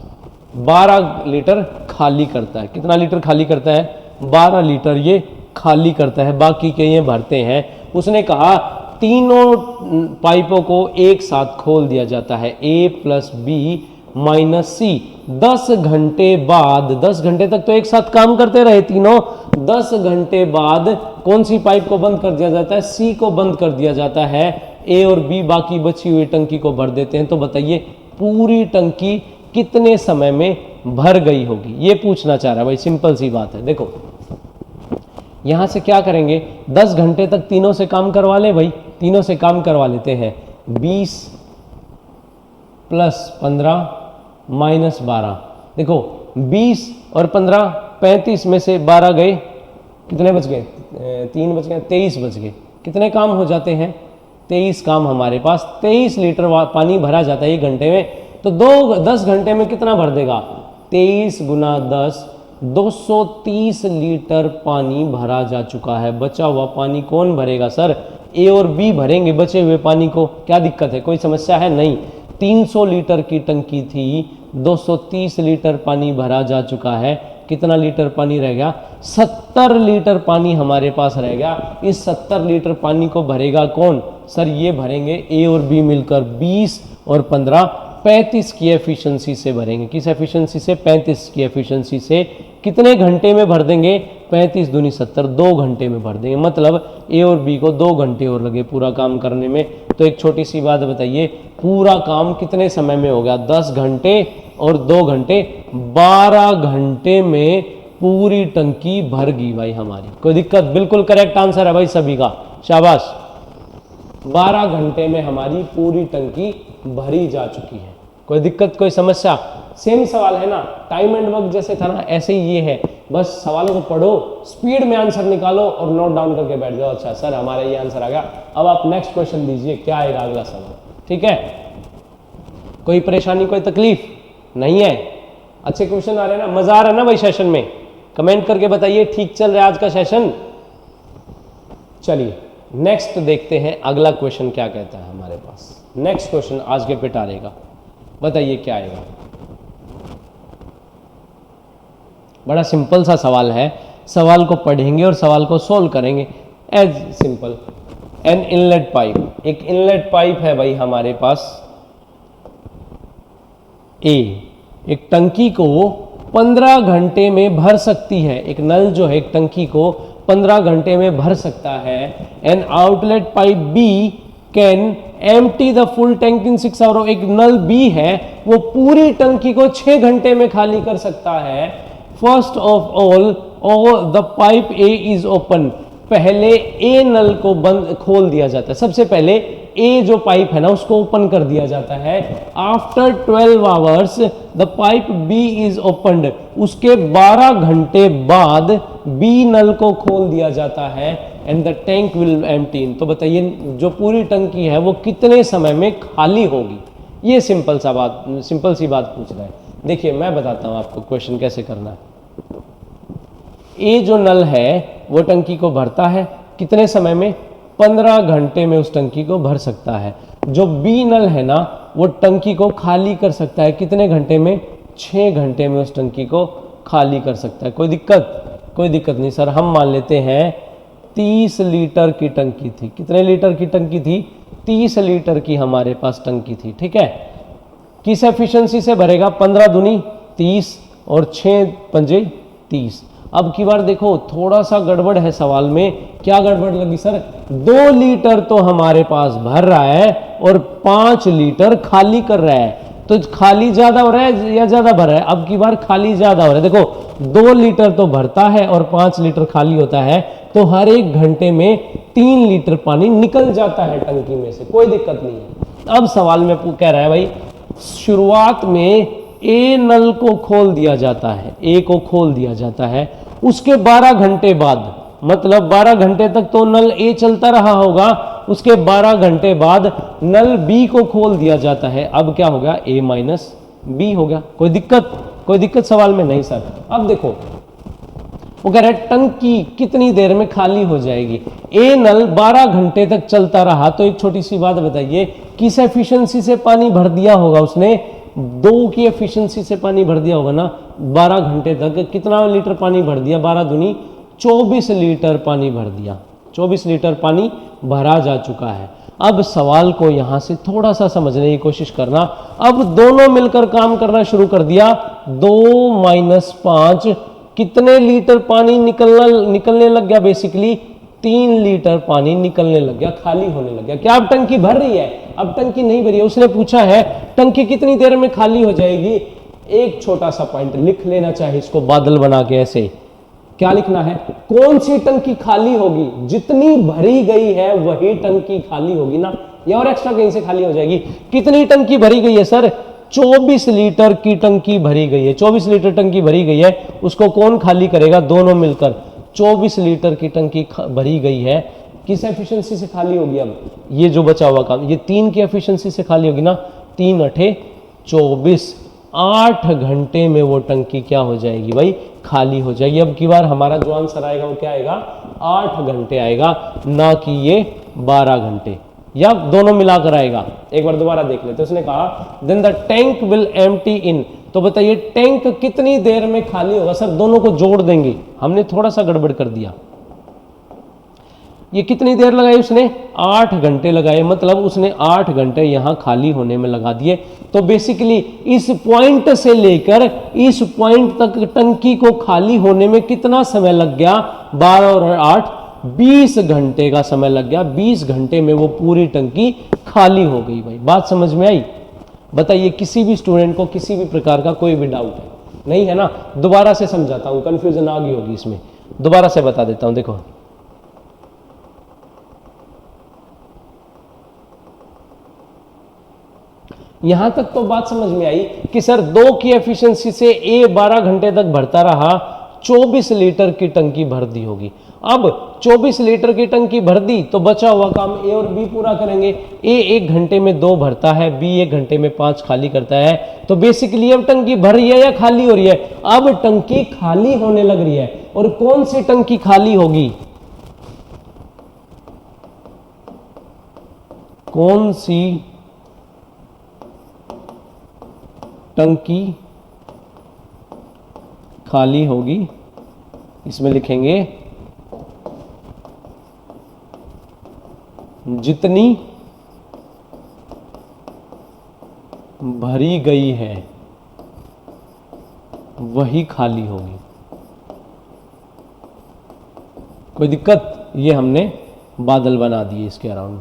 12 लीटर खाली करता है। कितना लीटर खाली करता है? 12 लीटर ये खाली करता है, बाकी के ये भरते हैं। उसने कहा तीनों पाइपों को एक साथ खोल दिया जाता है, A प्लस बी माइनस सी। 10 घंटे बाद, 10 घंटे तक तो एक साथ काम करते रहे तीनों, 10 घंटे बाद कौन सी पाइप को बंद कर दिया जाता है? सी को बंद कर दिया जाता है। ए और बी बाकी बची हुई टंकी को भर देते हैं। तो बताइए पूरी टंकी कितने समय में भर गई होगी, ये पूछना चाह रहा है भाई। सिंपल सी बात है। देखो यहां से क्या करेंगे, 10 घंटे तक तीनों से काम करवा ले भाई, तीनों से काम करवा लेते हैं। 20 प्लस 15 माइनस 12। देखो 20 और 15, 35 में से 12 गए, कितने बच गए? 3 बच गए, 23 बच गए। कितने काम हो जाते हैं? 23 काम हमारे पास। 23 लीटर पानी भरा जाता है 1 घंटे में। तो 10 घंटे में कितना भर देगा? 23 गुना 10, 230 लीटर पानी भरा जा चुका है। बचा हुआ पानी कौन भरेगा सर? ए और बी भरेंगे बचे हुए पानी को। क्या दिक्कत है, कोई समस्या है? नहीं। 300 लीटर की टंकी थी, 230 लीटर पानी भरा जा चुका है। कितना लीटर पानी रह गया? 70 लीटर पानी हमारे पास रह गया। इस 70 लीटर पानी को भरेगा कौन सर? ये भरेंगे ए और बी मिलकर। 20 और 15, 35 की एफिशिएंसी से भरेंगे। किस एफिशिएंसी से? 35 की एफिशिएंसी से। कितने घंटे में भर देंगे? 35 दूनी 70, 2 घंटे में भर देंगे। मतलब ए और बी को 2 घंटे और लगे पूरा काम करने में। तो एक छोटी सी बात बताइए, पूरा काम कितने समय में हो गया? 10 घंटे और 2 घंटे, 12 घंटे में पूरी टंकी भर गई भाई हमारी। कोई दिक्कत? बिल्कुल करेक्ट आंसर है भाई सभी का, शाबाश। 12 घंटे में हमारी पूरी टंकी भरी जा चुकी है। कोई दिक्कत, कोई समस्या? सेम सवाल है ना, टाइम एंड वर्क जैसे था ना, ऐसे ही ये है। बस सवालों को पढ़ो, स्पीड में आंसर निकालो और नोट डाउन करके बैठ जाओ। अच्छा सर हमारा ये आंसर आ गया, अब आप नेक्स्ट क्वेश्चन दीजिए, क्या आएगा अगला सवाल? ठीक है, कोई परेशानी, कोई तकलीफ नहीं है? अच्छे क्वेश्चन आ रहे हैं ना, मजा आ रहा है ना भाई सेशन में? कमेंट करके बताइए ठीक चल रहा है आज का सेशन। चलिए नेक्स्ट देखते हैं अगला क्वेश्चन क्या कहता है हमारे पास। नेक्स्ट क्वेश्चन आज के पिटारे का, बताइए क्या आएगा। बड़ा सिंपल सा सवाल है, सवाल को पढ़ेंगे और सवाल को सोल्व करेंगे। As simple, an inlet pipe, एक इनलेट पाइप है भाई हमारे पास ए, एक टंकी को 15 घंटे में भर सकती है। एक नल जो है एक टंकी को 15 घंटे में भर सकता है। An outlet pipe B can empty the full tank in 6 hour. एक नल बी है वो पूरी टंकी को 6 घंटे में खाली कर सकता है। First of all the pipe A is open, पहले ए नल को बंद खोल दिया जाता है। सबसे पहले ए जो पाइप है ना उसको ओपन कर दिया जाता है। After 12 hours the pipe B is opened, उसके 12 घंटे बाद बी नल को खोल दिया जाता है। And the tank will empty. तो बताइए जो पूरी टंकी है वो कितने समय में खाली होगी? ये सिंपल सी बात पूछ रहा है। देखिए मैं बताता हूं आपको क्वेश्चन कैसे करना है। ए जो नल है वो टंकी को भरता है कितने समय में? 15 घंटे में उस टंकी को भर सकता है। जो बी नल है ना वो टंकी को खाली कर सकता है कितने घंटे में? 6 घंटे में उस टंकी को खाली कर सकता है। कोई दिक्कत? कोई दिक्कत नहीं सर। हम मान लेते हैं 30 लीटर की टंकी थी। कितने लीटर की टंकी थी? 30 लीटर की हमारे पास टंकी थी। ठीक है, किस एफिशिएंसी से भरेगा? 15 दूनी 30 और 6 पंजे 30। अब की बार देखो थोड़ा सा गड़बड़ है सवाल में। क्या गड़बड़ लगी सर? 2 लीटर तो हमारे पास भर रहा है और 5 लीटर खाली कर रहा है। तो खाली ज्यादा हो रहा है या ज्यादा भर रहा है? अब की बार खाली ज्यादा हो रहा है। देखो 2 लीटर तो भरता है और 5 लीटर खाली होता है, तो हर 1 घंटे में 3 लीटर पानी निकल जाता है टंकी में से। कोई दिक्कत नहीं है। अब सवाल में कह रहा है भाई शुरुआत में ए नल को खोल दिया जाता है, ए को खोल दिया जाता है। उसके 12 घंटे बाद, मतलब 12 घंटे तक तो नल ए चलता रहा होगा, उसके 12 घंटे बाद नल बी को खोल दिया जाता है। अब क्या हो गया, ए माइनस बी हो गया। कोई दिक्कत सवाल में नहीं सर। अब देखो वो कह रहा है टंकी कितनी देर में खाली हो जाएगी। ए नल 12 घंटे तक चलता रहा, तो एक छोटी सी बात बताइए, किस एफिशिएंसी से पानी भर दिया होगा उसने, 2 की एफिशिएंसी से पानी भर दिया होगा ना। 12 घंटे तक कितना लीटर पानी भर दिया, 12 दूनी 24 लीटर पानी भर दिया। 24 लीटर पानी भरा जा चुका है। अब सवाल को यहां से थोड़ा सा समझने की कोशिश करना। अब दोनों मिलकर काम करना शुरू कर दिया। 2 माइनस 5 कितने लीटर पानी निकलने लग गया, बेसिकली 3 लीटर पानी निकलने लग गया, खाली होने लग गया। क्या अब टंकी भर रही है? अब टंकी नहीं भरी है। उसने पूछा है टंकी कितनी देर में खाली हो जाएगी। एक छोटा सा पॉइंट लिख लेना चाहिए इसको बादल बना के। ऐसे क्या लिखना है, कौन सी टंकी खाली होगी, जितनी भरी गई है वही टंकी खाली होगी ना, या और एक्स्ट्रा कहीं से खाली हो जाएगी। कितनी टंकी भरी गई है सर, 24 लीटर की टंकी भरी गई है। 24 लीटर टंकी भरी गई है, उसको कौन खाली करेगा, दोनों मिलकर। 24 लीटर की टंकी भरी गई है, किस एफिशिएंसी से खाली होगी। अब ये जो बचा हुआ काम, ये 3 की एफिशिएंसी से खाली होगी ना। 3 अठे 24, 8 घंटे में वो टंकी क्या हो जाएगी भाई, खाली हो जाएगी। अब की बार हमारा जो आंसर आएगा वो क्या आएगा, 8 घंटे आएगा, ना कि ये 12 घंटे, या दोनों मिलाकर आएगा। एक बार दोबारा देख लेते। उसने कहा then the tank will empty in, तो बताइए टैंक कितनी देर में खाली होगा। सर दोनों को जोड़ देंगे, हमने थोड़ा सा गड़बड़ कर दिया। ये कितनी देर लगाई उसने, 8 घंटे लगाए, मतलब उसने 8 घंटे यहां खाली होने में लगा दिए। तो बेसिकली इस पॉइंट से लेकर इस पॉइंट तक टंकी को खाली होने में कितना समय लग गया, 12 और 8 20 घंटे का समय लग गया। 20 घंटे में वो पूरी टंकी खाली हो गई। भाई बात समझ में आई? बताइए किसी भी स्टूडेंट को किसी भी प्रकार का कोई भी डाउट है नहीं है ना? दोबारा से समझाता हूं, कंफ्यूजन आ गई होगी इसमें, दोबारा से बता देता हूं। देखो यहां तक तो बात समझ में आई कि सर 2 की एफिशिएंसी से ए 12 घंटे तक भरता रहा, 24 लीटर की टंकी भर दी होगी। अब 24 लीटर की टंकी भर दी तो बचा हुआ काम ए और बी पूरा करेंगे। ए 1 घंटे में 2 भरता है, बी 1 घंटे में 5 खाली करता है। तो बेसिकली अब टंकी भर रही है या खाली हो रही है? अब टंकी खाली होने लग रही है। और कौन सी टंकी खाली होगी, कौन सी टंकी खाली होगी, इसमें लिखेंगे जितनी भरी गई है वही खाली होगी। कोई दिक्कत? ये हमने बादल बना दिए इसके अराउंड।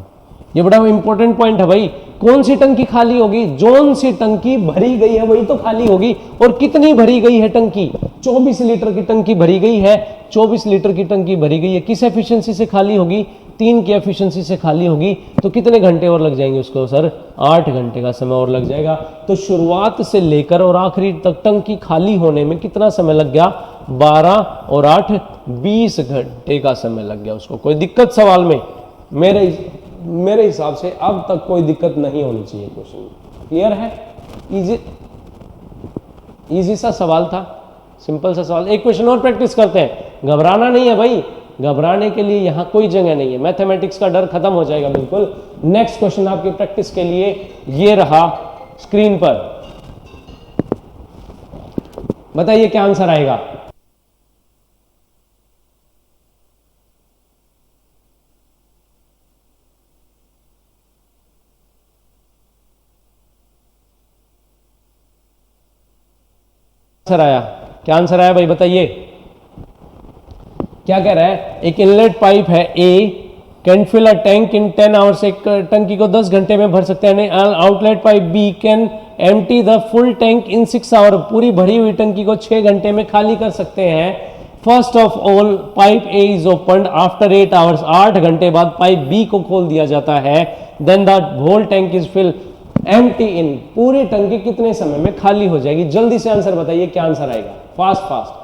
ये बड़ा इंपॉर्टेंट पॉइंट है भाई। कौन सी टंकी खाली होगी, जोन सी टंकी भरी गई है वही तो खाली होगी। और कितनी भरी गई है टंकी, 24 लीटर की टंकी भरी गई है। 24 लीटर की टंकी भरी गई है, किस एफिशिएंसी से खाली होगी, 3 की एफिशिएंसी से खाली होगी। तो कितने घंटे और लग जाएंगे उसको सर, 8 घंटे का समय और लग जाएगा। तो शुरुआत से लेकर और आखिरी तक टंकी खाली होने में कितना समय लग गया, 12 और 8 20 घंटे का समय लग गया उसको। कोई दिक्कत सवाल में? मेरे हिसाब से अब तक कोई दिक्कत नहीं होनी चाहिए। क्वेश्चन क्लियर है? इजी सा सवाल था, सिंपल सा सवाल। एक क्वेश्चन और प्रैक्टिस करते हैं। घबराना नहीं है भाई, घबराने के लिए यहां कोई जगह नहीं है। मैथमेटिक्स का डर खत्म हो जाएगा बिल्कुल। नेक्स्ट क्वेश्चन आपकी प्रैक्टिस के लिए ये रहा स्क्रीन पर। बताइए क्या आंसर आएगा। आंसर आया, क्या आंसर आया भाई बताइए। क्या कह रहा है, एक इनलेट पाइप है A can fill a tank in 10 hours, एक टंकी को 10 घंटे में भर सकते हैं। Outlet pipe B can empty the full tank in 6 hour, पूरी भरी हुई टंकी को 6 घंटे में खाली कर सकते हैं। First of all pipe A is opened after 8 hours, 8 घंटे बाद पाइप बी को खोल दिया जाता है। Then the whole tank is fill empty in, पूरी टंकी कितने समय में खाली हो जाएगी। जल्दी से आंसर बताइए क्या आंसर आएगा, फास्ट फास्ट।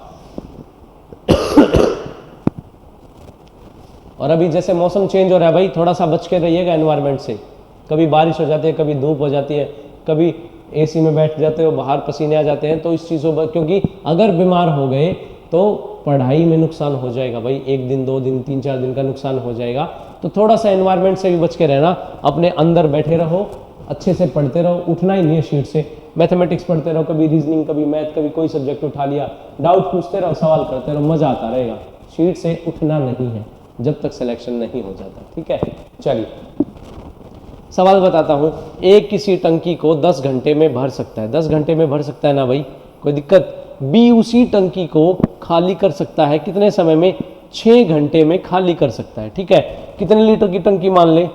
और अभी जैसे मौसम चेंज हो रहा है भाई, थोड़ा सा बच के रहिएगा एनवायरनमेंट से। कभी बारिश हो जाती है, कभी धूप हो जाती है, कभी एसी में बैठ जाते हो, बाहर पसीने आ जाते हैं, तो इस चीज़ों पर, क्योंकि अगर बीमार हो गए तो पढ़ाई में नुकसान हो जाएगा भाई, 1 दिन 2 दिन 3-4 दिन का नुकसान हो जाएगा। तो थोड़ा सा एनवायरनमेंट से भी बच के रहना, अपने अंदर बैठे रहो, अच्छे से पढ़ते रहो, उठना ही नहीं है शीट से। मैथमेटिक्स पढ़ते रहो, कभी रीजनिंग, कभी मैथ, कभी कोई सब्जेक्ट उठा लिया, डाउट पूछते रहो, सवाल करते रहो, मजा आता रहेगा। शीट से उठना नहीं है जब तक सिलेक्शन नहीं हो जाता, ठीक है। चलिए सवाल बताता हूँ। एक किसी टंकी को 10 घंटे में भर सकता है, 10 घंटे में भर सकता है ना भाई, कोई दिक्कत। बी उसी टंकी को खाली कर सकता है कितने समय में, 6 घंटे में खाली कर सकता है, ठीक है। कितने लीटर की टंकी मान ले,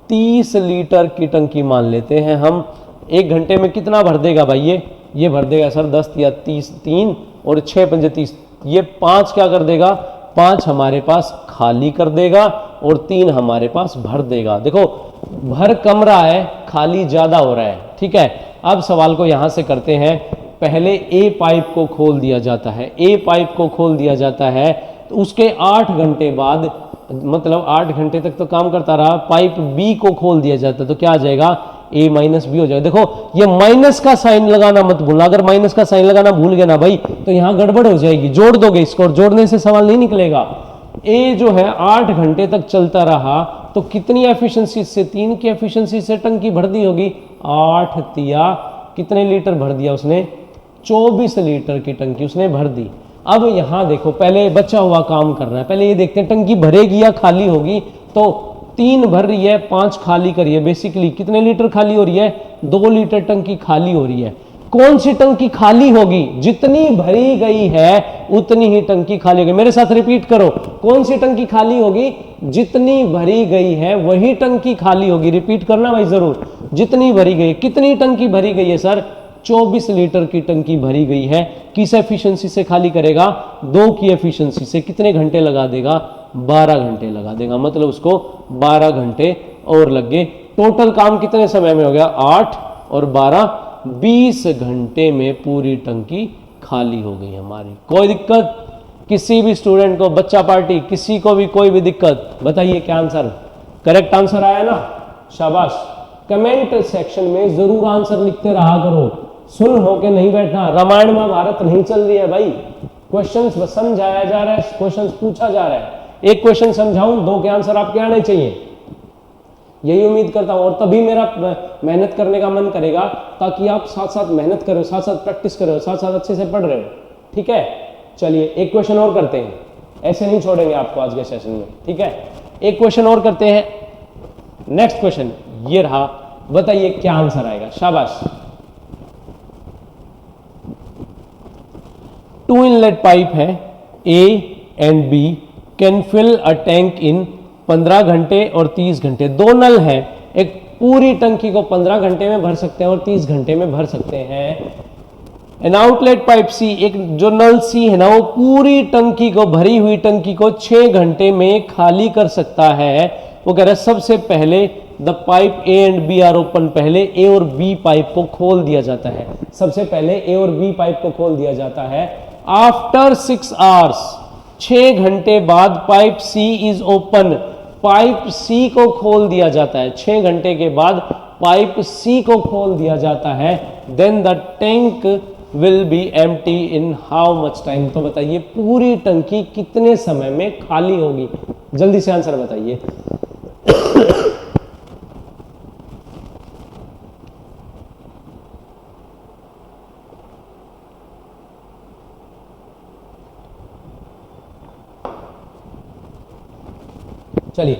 30 लीटर की टंकी मान लेते हैं हम। 1 घंटे में कितना भर देगा भाई, ये भर देगा सर 10 या 30, 3 और 6 पंजे 30, ये 5 क्या कर देगा, 5 हमारे पास खाली कर देगा और 3 हमारे पास भर देगा। देखो भर कम रहा है, खाली ज्यादा हो रहा है, ठीक है। अब सवाल को यहां से करते हैं। पहले ए पाइप को खोल दिया जाता है, ए पाइप को खोल दिया जाता है, तो उसके 8 घंटे बाद, मतलब 8 घंटे तक तो काम करता रहा, पाइप बी को खोल दिया जाता है, तो क्या आ जाएगा, ए माइनस बी हो जाएगा। देखो ये माइनस का साइन लगाना मत भूलना, अगर माइनस का साइन लगाना भूल गए ना भाई तो यहां गड़बड़ हो जाएगी, जोड़ दोगे इसको, और जोड़ने से सवाल नहीं निकलेगा। ए जो है 8 घंटे तक चलता रहा, तो कितनी एफिशिएंसी से, 3 की एफिशिएंसी से टंकी भर दी होगी, 8 तिया कितने लीटर भर दिया उसने, 24 लीटर की टंकी उसने भर दी। अब यहां देखो, पहले बचा हुआ काम करना है, पहले ये देखते हैं टंकी भरेगी या खाली होगी। तो 3 भर रही है, 5 खाली करिए, बेसिकली कितने लीटर खाली हो रही है, 2 लीटर टंकी खाली हो रही है। कौन सी टंकी खाली होगी, जितनी भरी गई है उतनी ही टंकी खाली होगी। मेरे साथ रिपीट करो, कौन सी टंकी खाली होगी, जितनी भरी गई है वही टंकी खाली होगी। रिपीट करना भाई जरूर, जितनी भरी गई। कितनी टंकी भरी गई है सर, 24 लीटर की टंकी भरी गई है। किस एफिशिएंसी से खाली करेगा, 2 की एफिशिएंसी से। कितने घंटे लगा देगा, 12 घंटे लगा देगा, मतलब उसको 12 घंटे और लग गए। टोटल काम कितने समय में हो गया, 8 और 12, 20 घंटे में पूरी टंकी खाली हो गई हमारी। कोई दिक्कत किसी भी स्टूडेंट को, बच्चा पार्टी, किसी को भी कोई भी दिक्कत, बताइए क्या आंसर, करेक्ट आंसर आया ना, शाबाश। कमेंट सेक्शन में जरूर आंसर लिखते रहा करो, सुन होके नहीं बैठना। रामायण महाभारत नहीं चल रही है भाई, क्वेश्चंस समझाया जा रहा है, क्वेश्चंस पूछा जा रहा है। एक क्वेश्चन समझाऊं, 2 के आंसर आपके आने चाहिए, यही उम्मीद करता हूं। और तभी मेरा मेहनत करने का मन करेगा, ताकि आप साथ साथ मेहनत करो, साथ साथ प्रैक्टिस करो, साथ साथ अच्छे से पढ़ रहे हो, ठीक है। चलिए एक क्वेश्चन और करते हैं, ऐसे नहीं छोड़ेंगे आपको आज के सेशन में, ठीक है। एक क्वेश्चन और करते हैं। नेक्स्ट क्वेश्चन ये रहा, बताइए क्या आंसर आएगा, शाबाश। 2 इनलेट पाइप है, A and B can fill a tank in 15 घंटे और 30 घंटे। 2 नल है, एक पूरी टंकी को 15 घंटे में भर सकते हैं और 30 घंटे में भर सकते हैं। एन आउटलेट पाइप सी, एक जो नल सी है ना, वो पूरी टंकी को, भरी हुई टंकी को 6 घंटे में खाली कर सकता है। वो कह रहा है सबसे पहले the pipe A and B are open, पहले ए और बी पाइप को खोल दिया जाता है, सबसे पहले ए और बी पाइप को खोल दिया जाता है। आफ्टर 6 आवर्स, 6 घंटे बाद pipe C is open, pipe C को खोल दिया जाता है, 6 घंटे के बाद पाइप सी को खोल दिया जाता है। Then the tank will be empty in how much time. तो बताइए पूरी टंकी कितने समय में खाली होगी, जल्दी से आंसर बताइए। चलिए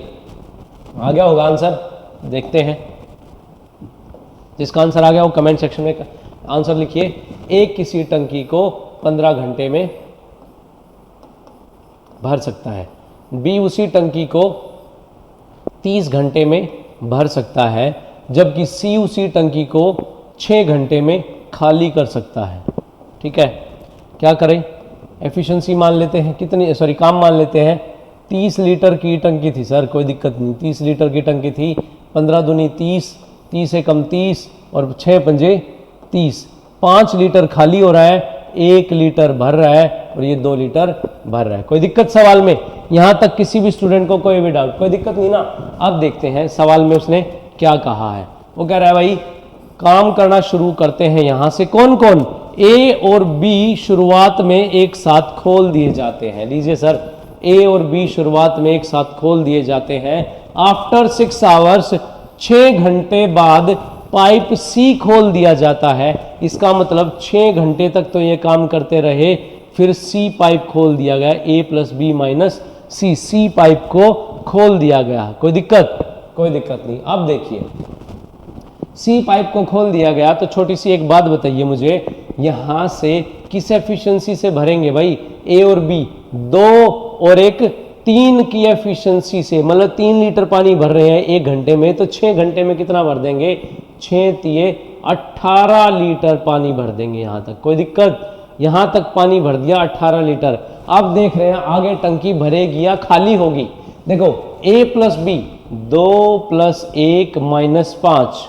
आ गया होगा आंसर, देखते हैं। जिसका आंसर आ गया वो कमेंट सेक्शन में आंसर लिखिए। एक किसी टंकी को 15 घंटे में भर सकता है, बी उसी टंकी को 30 घंटे में भर सकता है, जबकि सी उसी टंकी को 6 घंटे में खाली कर सकता है। ठीक है, क्या करें, एफिशिएंसी मान लेते हैं, कितनी सॉरी काम मान लेते हैं। 30 लीटर की टंकी थी सर, कोई दिक्कत नहीं, 30 लीटर की टंकी थी, 15 दूनी 30, 30 से कम 30 और 6 पंजे 30, 5 लीटर खाली हो रहा है, 1 लीटर भर रहा है और ये 2 लीटर भर रहा है। कोई दिक्कत सवाल में, यहां तक किसी भी स्टूडेंट को कोई भी डाउट, कोई दिक्कत नहीं ना। अब देखते हैं सवाल में उसने क्या कहा है। वो कह रहा है भाई काम करना शुरू करते हैं यहां से। कौन कौन? ए और बी शुरुआत में एक साथ खोल दिए जाते हैं। लीजिए सर, ए और बी शुरुआत में एक साथ खोल दिए जाते हैं। आफ्टर 6 आवर्स, 6 घंटे बाद पाइप सी खोल दिया जाता है। इसका मतलब 6 घंटे तक तो ये काम करते रहे, फिर सी पाइप खोल दिया गया। ए प्लस बी माइनस सी, सी पाइप को खोल दिया गया। कोई दिक्कत? कोई दिक्कत नहीं। अब देखिए, सी पाइप को खोल दिया गया तो छोटी सी एक बात बताइए मुझे, यहां से किस एफिशिएंसी से भरेंगे भाई? ए और बी 2 और 1 3 की एफिशिएंसी से, मतलब 3 लीटर पानी भर रहे हैं 1 घंटे में, तो 6 घंटे में कितना भर देंगे? 6 तिये 18 लीटर पानी भर देंगे यहां तक। कोई दिक्कत? यहां तक पानी भर दिया 18 लीटर। अब देख रहे हैं आगे टंकी भरेगी या खाली होगी। देखो ए प्लस बी, 2 प्लस 1 माइनस 5,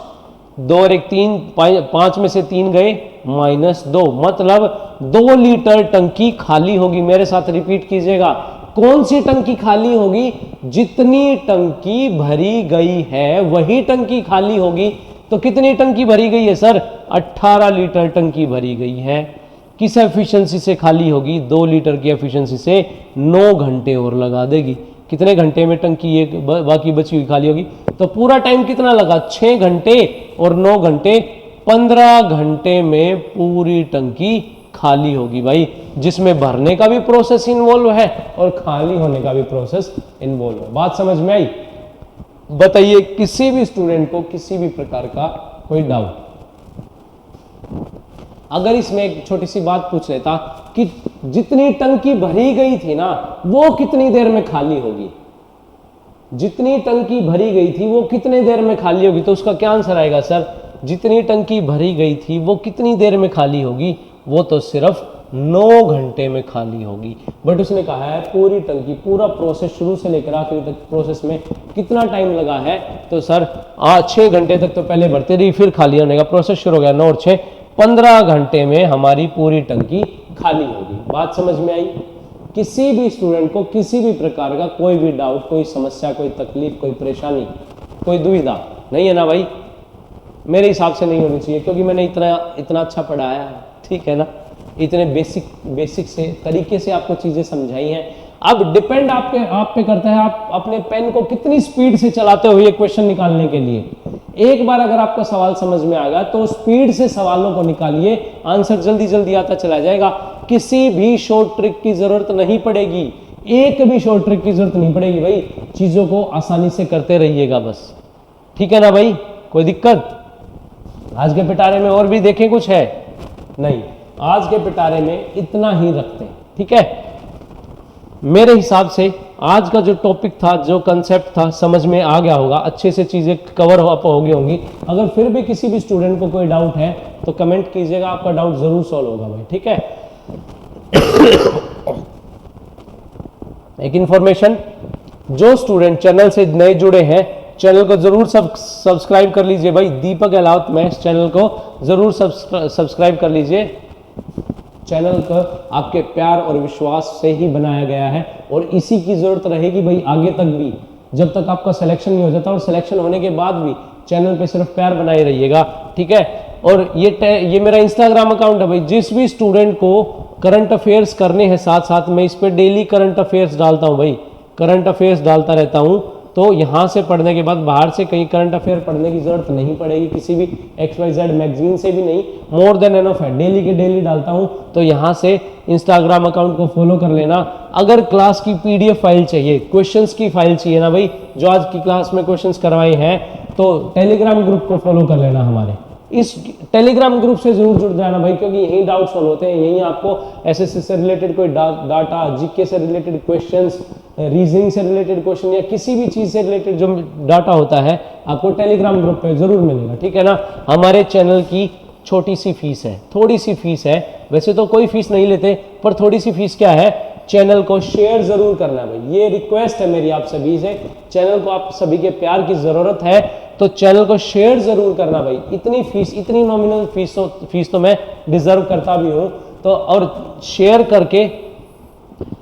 2 और 1 3, 5 में से 3 गए माइनस 2, मतलब 2 लीटर टंकी खाली होगी। मेरे साथ रिपीट कीजिएगा, कौन सी टंकी खाली होगी? जितनी टंकी भरी गई है वही टंकी खाली होगी। तो कितनी टंकी भरी गई है सर? 18 लीटर टंकी भरी गई है। किस एफिशिएंसी से खाली होगी? 2 लीटर की एफिशिएंसी से 9 घंटे और लगा देगी। कितने घंटे में टंकी एक बाकी बची हुई खाली होगी? तो पूरा टाइम कितना लगा? 6 घंटे और 9 घंटे, 15 घंटे में पूरी टंकी खाली होगी भाई, जिसमें भरने का भी प्रोसेस इन्वॉल्व है और खाली होने का भी प्रोसेस इन्वॉल्व है। बात समझ में आई? बताइए किसी भी स्टूडेंट को किसी भी प्रकार का कोई डाउट? अगर इसमें एक छोटी सी बात पूछ लेता कि जितनी टंकी भरी गई थी ना वो कितनी देर में खाली होगी, जितनी टंकी भरी गई थी वो कितने देर में खाली होगी, तो उसका क्या आंसर आएगा सर? जितनी टंकी भरी गई थी वो कितनी देर में खाली होगी? वो तो सिर्फ 9 घंटे में खाली होगी। बट उसने कहा है पूरी टंकी, पूरा प्रोसेस शुरू से लेकर आखिरी तक प्रोसेस में कितना टाइम लगा है? तो सर 6 घंटे तक तो पहले भरते रही, फिर खाली होने का प्रोसेस शुरू हो गया। 9 और 6 15 घंटे में हमारी पूरी टंकी खाली होगी। बात समझ में आई? किसी भी स्टूडेंट को किसी भी प्रकार का कोई भी डाउट, कोई समस्या, कोई तकलीफ, कोई परेशानी, कोई दुविधा नहीं है ना भाई? मेरे हिसाब से नहीं होनी चाहिए, क्योंकि मैंने इतना अच्छा पढ़ाया है, ठीक है ना? इतने बेसिक से तरीके से आपको चीजें समझाई हैं। अब डिपेंड आप पे करता है आप अपने पेन को कितनी स्पीड से चलाते हो ये क्वेश्चन निकालने के लिए। एक बार अगर आपका सवाल समझ में आ गया तो स्पीड से सवालों को निकालिए, आंसर जल्दी जल्दी आता चला जाएगा। किसी भी शॉर्ट ट्रिक की जरूरत नहीं पड़ेगी, एक भी शॉर्ट ट्रिक की जरूरत नहीं पड़ेगी भाई। चीजों को आसानी से करते रहिएगा बस, ठीक है ना भाई? कोई दिक्कत? आज के पिटारे में और भी देखें कुछ है? नहीं, आज के पिटारे में इतना ही रखते हैं, ठीक है? मेरे हिसाब से आज का जो टॉपिक था, जो कंसेप्ट था, समझ में आ गया होगा, अच्छे से चीजें कवर अप हो गई होंगी। अगर फिर भी किसी भी स्टूडेंट को कोई डाउट है तो कमेंट कीजिएगा, आपका डाउट जरूर सॉल्व होगा भाई, ठीक है? एक इंफॉर्मेशन, जो स्टूडेंट चैनल से नए जुड़े हैं चैनल को जरूर सब्सक्राइब कर लीजिए भाई। दीपक अहलावत मैथ्स चैनल को जरूर सब्सक्राइब कर लीजिए। चैनल को आपके प्यार और विश्वास से ही बनाया गया है और इसी की जरूरत रहेगी भाई आगे तक भी, जब तक आपका सिलेक्शन नहीं हो जाता, और सिलेक्शन होने के बाद भी चैनल पे सिर्फ प्यार बनाए रहिएगा, ठीक है? और ये मेरा इंस्टाग्राम अकाउंट है भाई। जिस भी स्टूडेंट को करंट अफेयर्स करने हैं साथ साथ में, इस पर डेली करंट अफेयर्स डालता हूँ भाई, करंट अफेयर्स डालता रहता हूँ। तो यहाँ से पढ़ने के बाद बाहर से कहीं करंट अफेयर पढ़ने की जरूरत नहीं पड़ेगी, किसी भी XYZ मैगजीन से भी नहीं, मोर देन एनफ है। डेली के डेली डालता हूँ, तो यहाँ से इंस्टाग्राम अकाउंट को फॉलो कर लेना। अगर क्लास की PDF फाइल चाहिए, क्वेश्चंस की फाइल चाहिए ना भाई, जो आज की क्लास में क्वेश्चंस करवाए हैं, तो टेलीग्राम ग्रुप को फॉलो कर लेना हमारे। इस टेलीग्राम ग्रुप से जरूर जुड़ जाना भाई, क्योंकि यही डाउट सॉल्व होते हैं, यही आपको SSC से रिलेटेड कोई डाटा, GK से रिलेटेड क्वेश्चंस, रीजनिंग से रिलेटेड क्वेश्चन या किसी भी चीज से रिलेटेड जो डाटा होता है आपको टेलीग्राम ग्रुप पे जरूर मिलेगा, ठीक है ना? हमारे चैनल की छोटी सी फीस है, थोड़ी सी फीस है, वैसे तो कोई फीस नहीं लेते, पर थोड़ी सी फीस क्या है? चैनल को शेयर जरूर करना भाई, ये रिक्वेस्ट है मेरी आप सभी से। चैनल को आप सभी के प्यार की जरूरत है, तो चैनल को शेयर जरूर करना भाई। इतनी फीस, इतनी नॉमिनल फीस तो मैं डिजर्व करता भी हूँ, तो और शेयर करके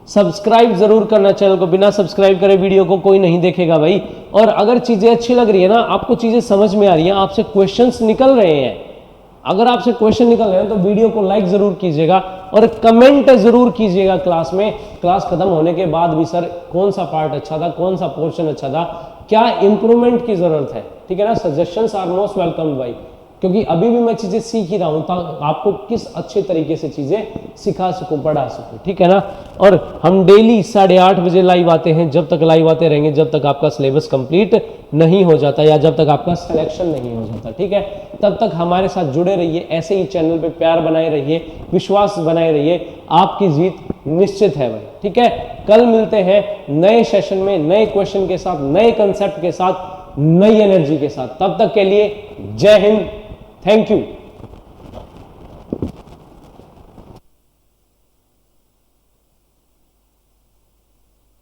सब्सक्राइब जरूर करना चैनल को, बिना सब्सक्राइब करे वीडियो को कोई नहीं देखेगा भाई। और अगर चीजें अच्छी लग रही है ना, आपको चीजें समझ में आ रही हैं, आपसे क्वेश्चंस निकल रहे हैं, अगर आपसे क्वेश्चन निकल रहे हैं तो वीडियो को लाइक जरूर कीजिएगा और कमेंट जरूर कीजिएगा क्लास में। क्लास खत्म होने के बाद भी सर कौन सा पार्ट अच्छा था, कौन सा पोर्शन अच्छा था, क्या इंप्रूवमेंट की जरूरत है, ठीक है ना। सजेशंस आर मोस्ट वेलकम भाई, क्योंकि अभी भी मैं चीजें सीख ही रहा हूं, आपको किस अच्छे तरीके से चीजें सिखा सकूं, पढ़ा सकूं, ठीक है ना। और हम डेली 8:30 बजे लाइव आते हैं, जब तक लाइव आते रहेंगे जब तक आपका सिलेबस कंप्लीट नहीं हो जाता या जब तक आपका सिलेक्शन नहीं हो जाता, ठीक है। तब तक हमारे साथ जुड़े रहिए, ऐसे ही चैनल पे प्यार बनाए रहिए, विश्वास बनाए रहिए, आपकी जीत निश्चित है भाई, ठीक है। कल मिलते हैं नए सेशन में, नए क्वेश्चन के साथ, नए कंसेप्ट के साथ, नई एनर्जी के साथ। तब तक के लिए जय हिंद, थैंक यू।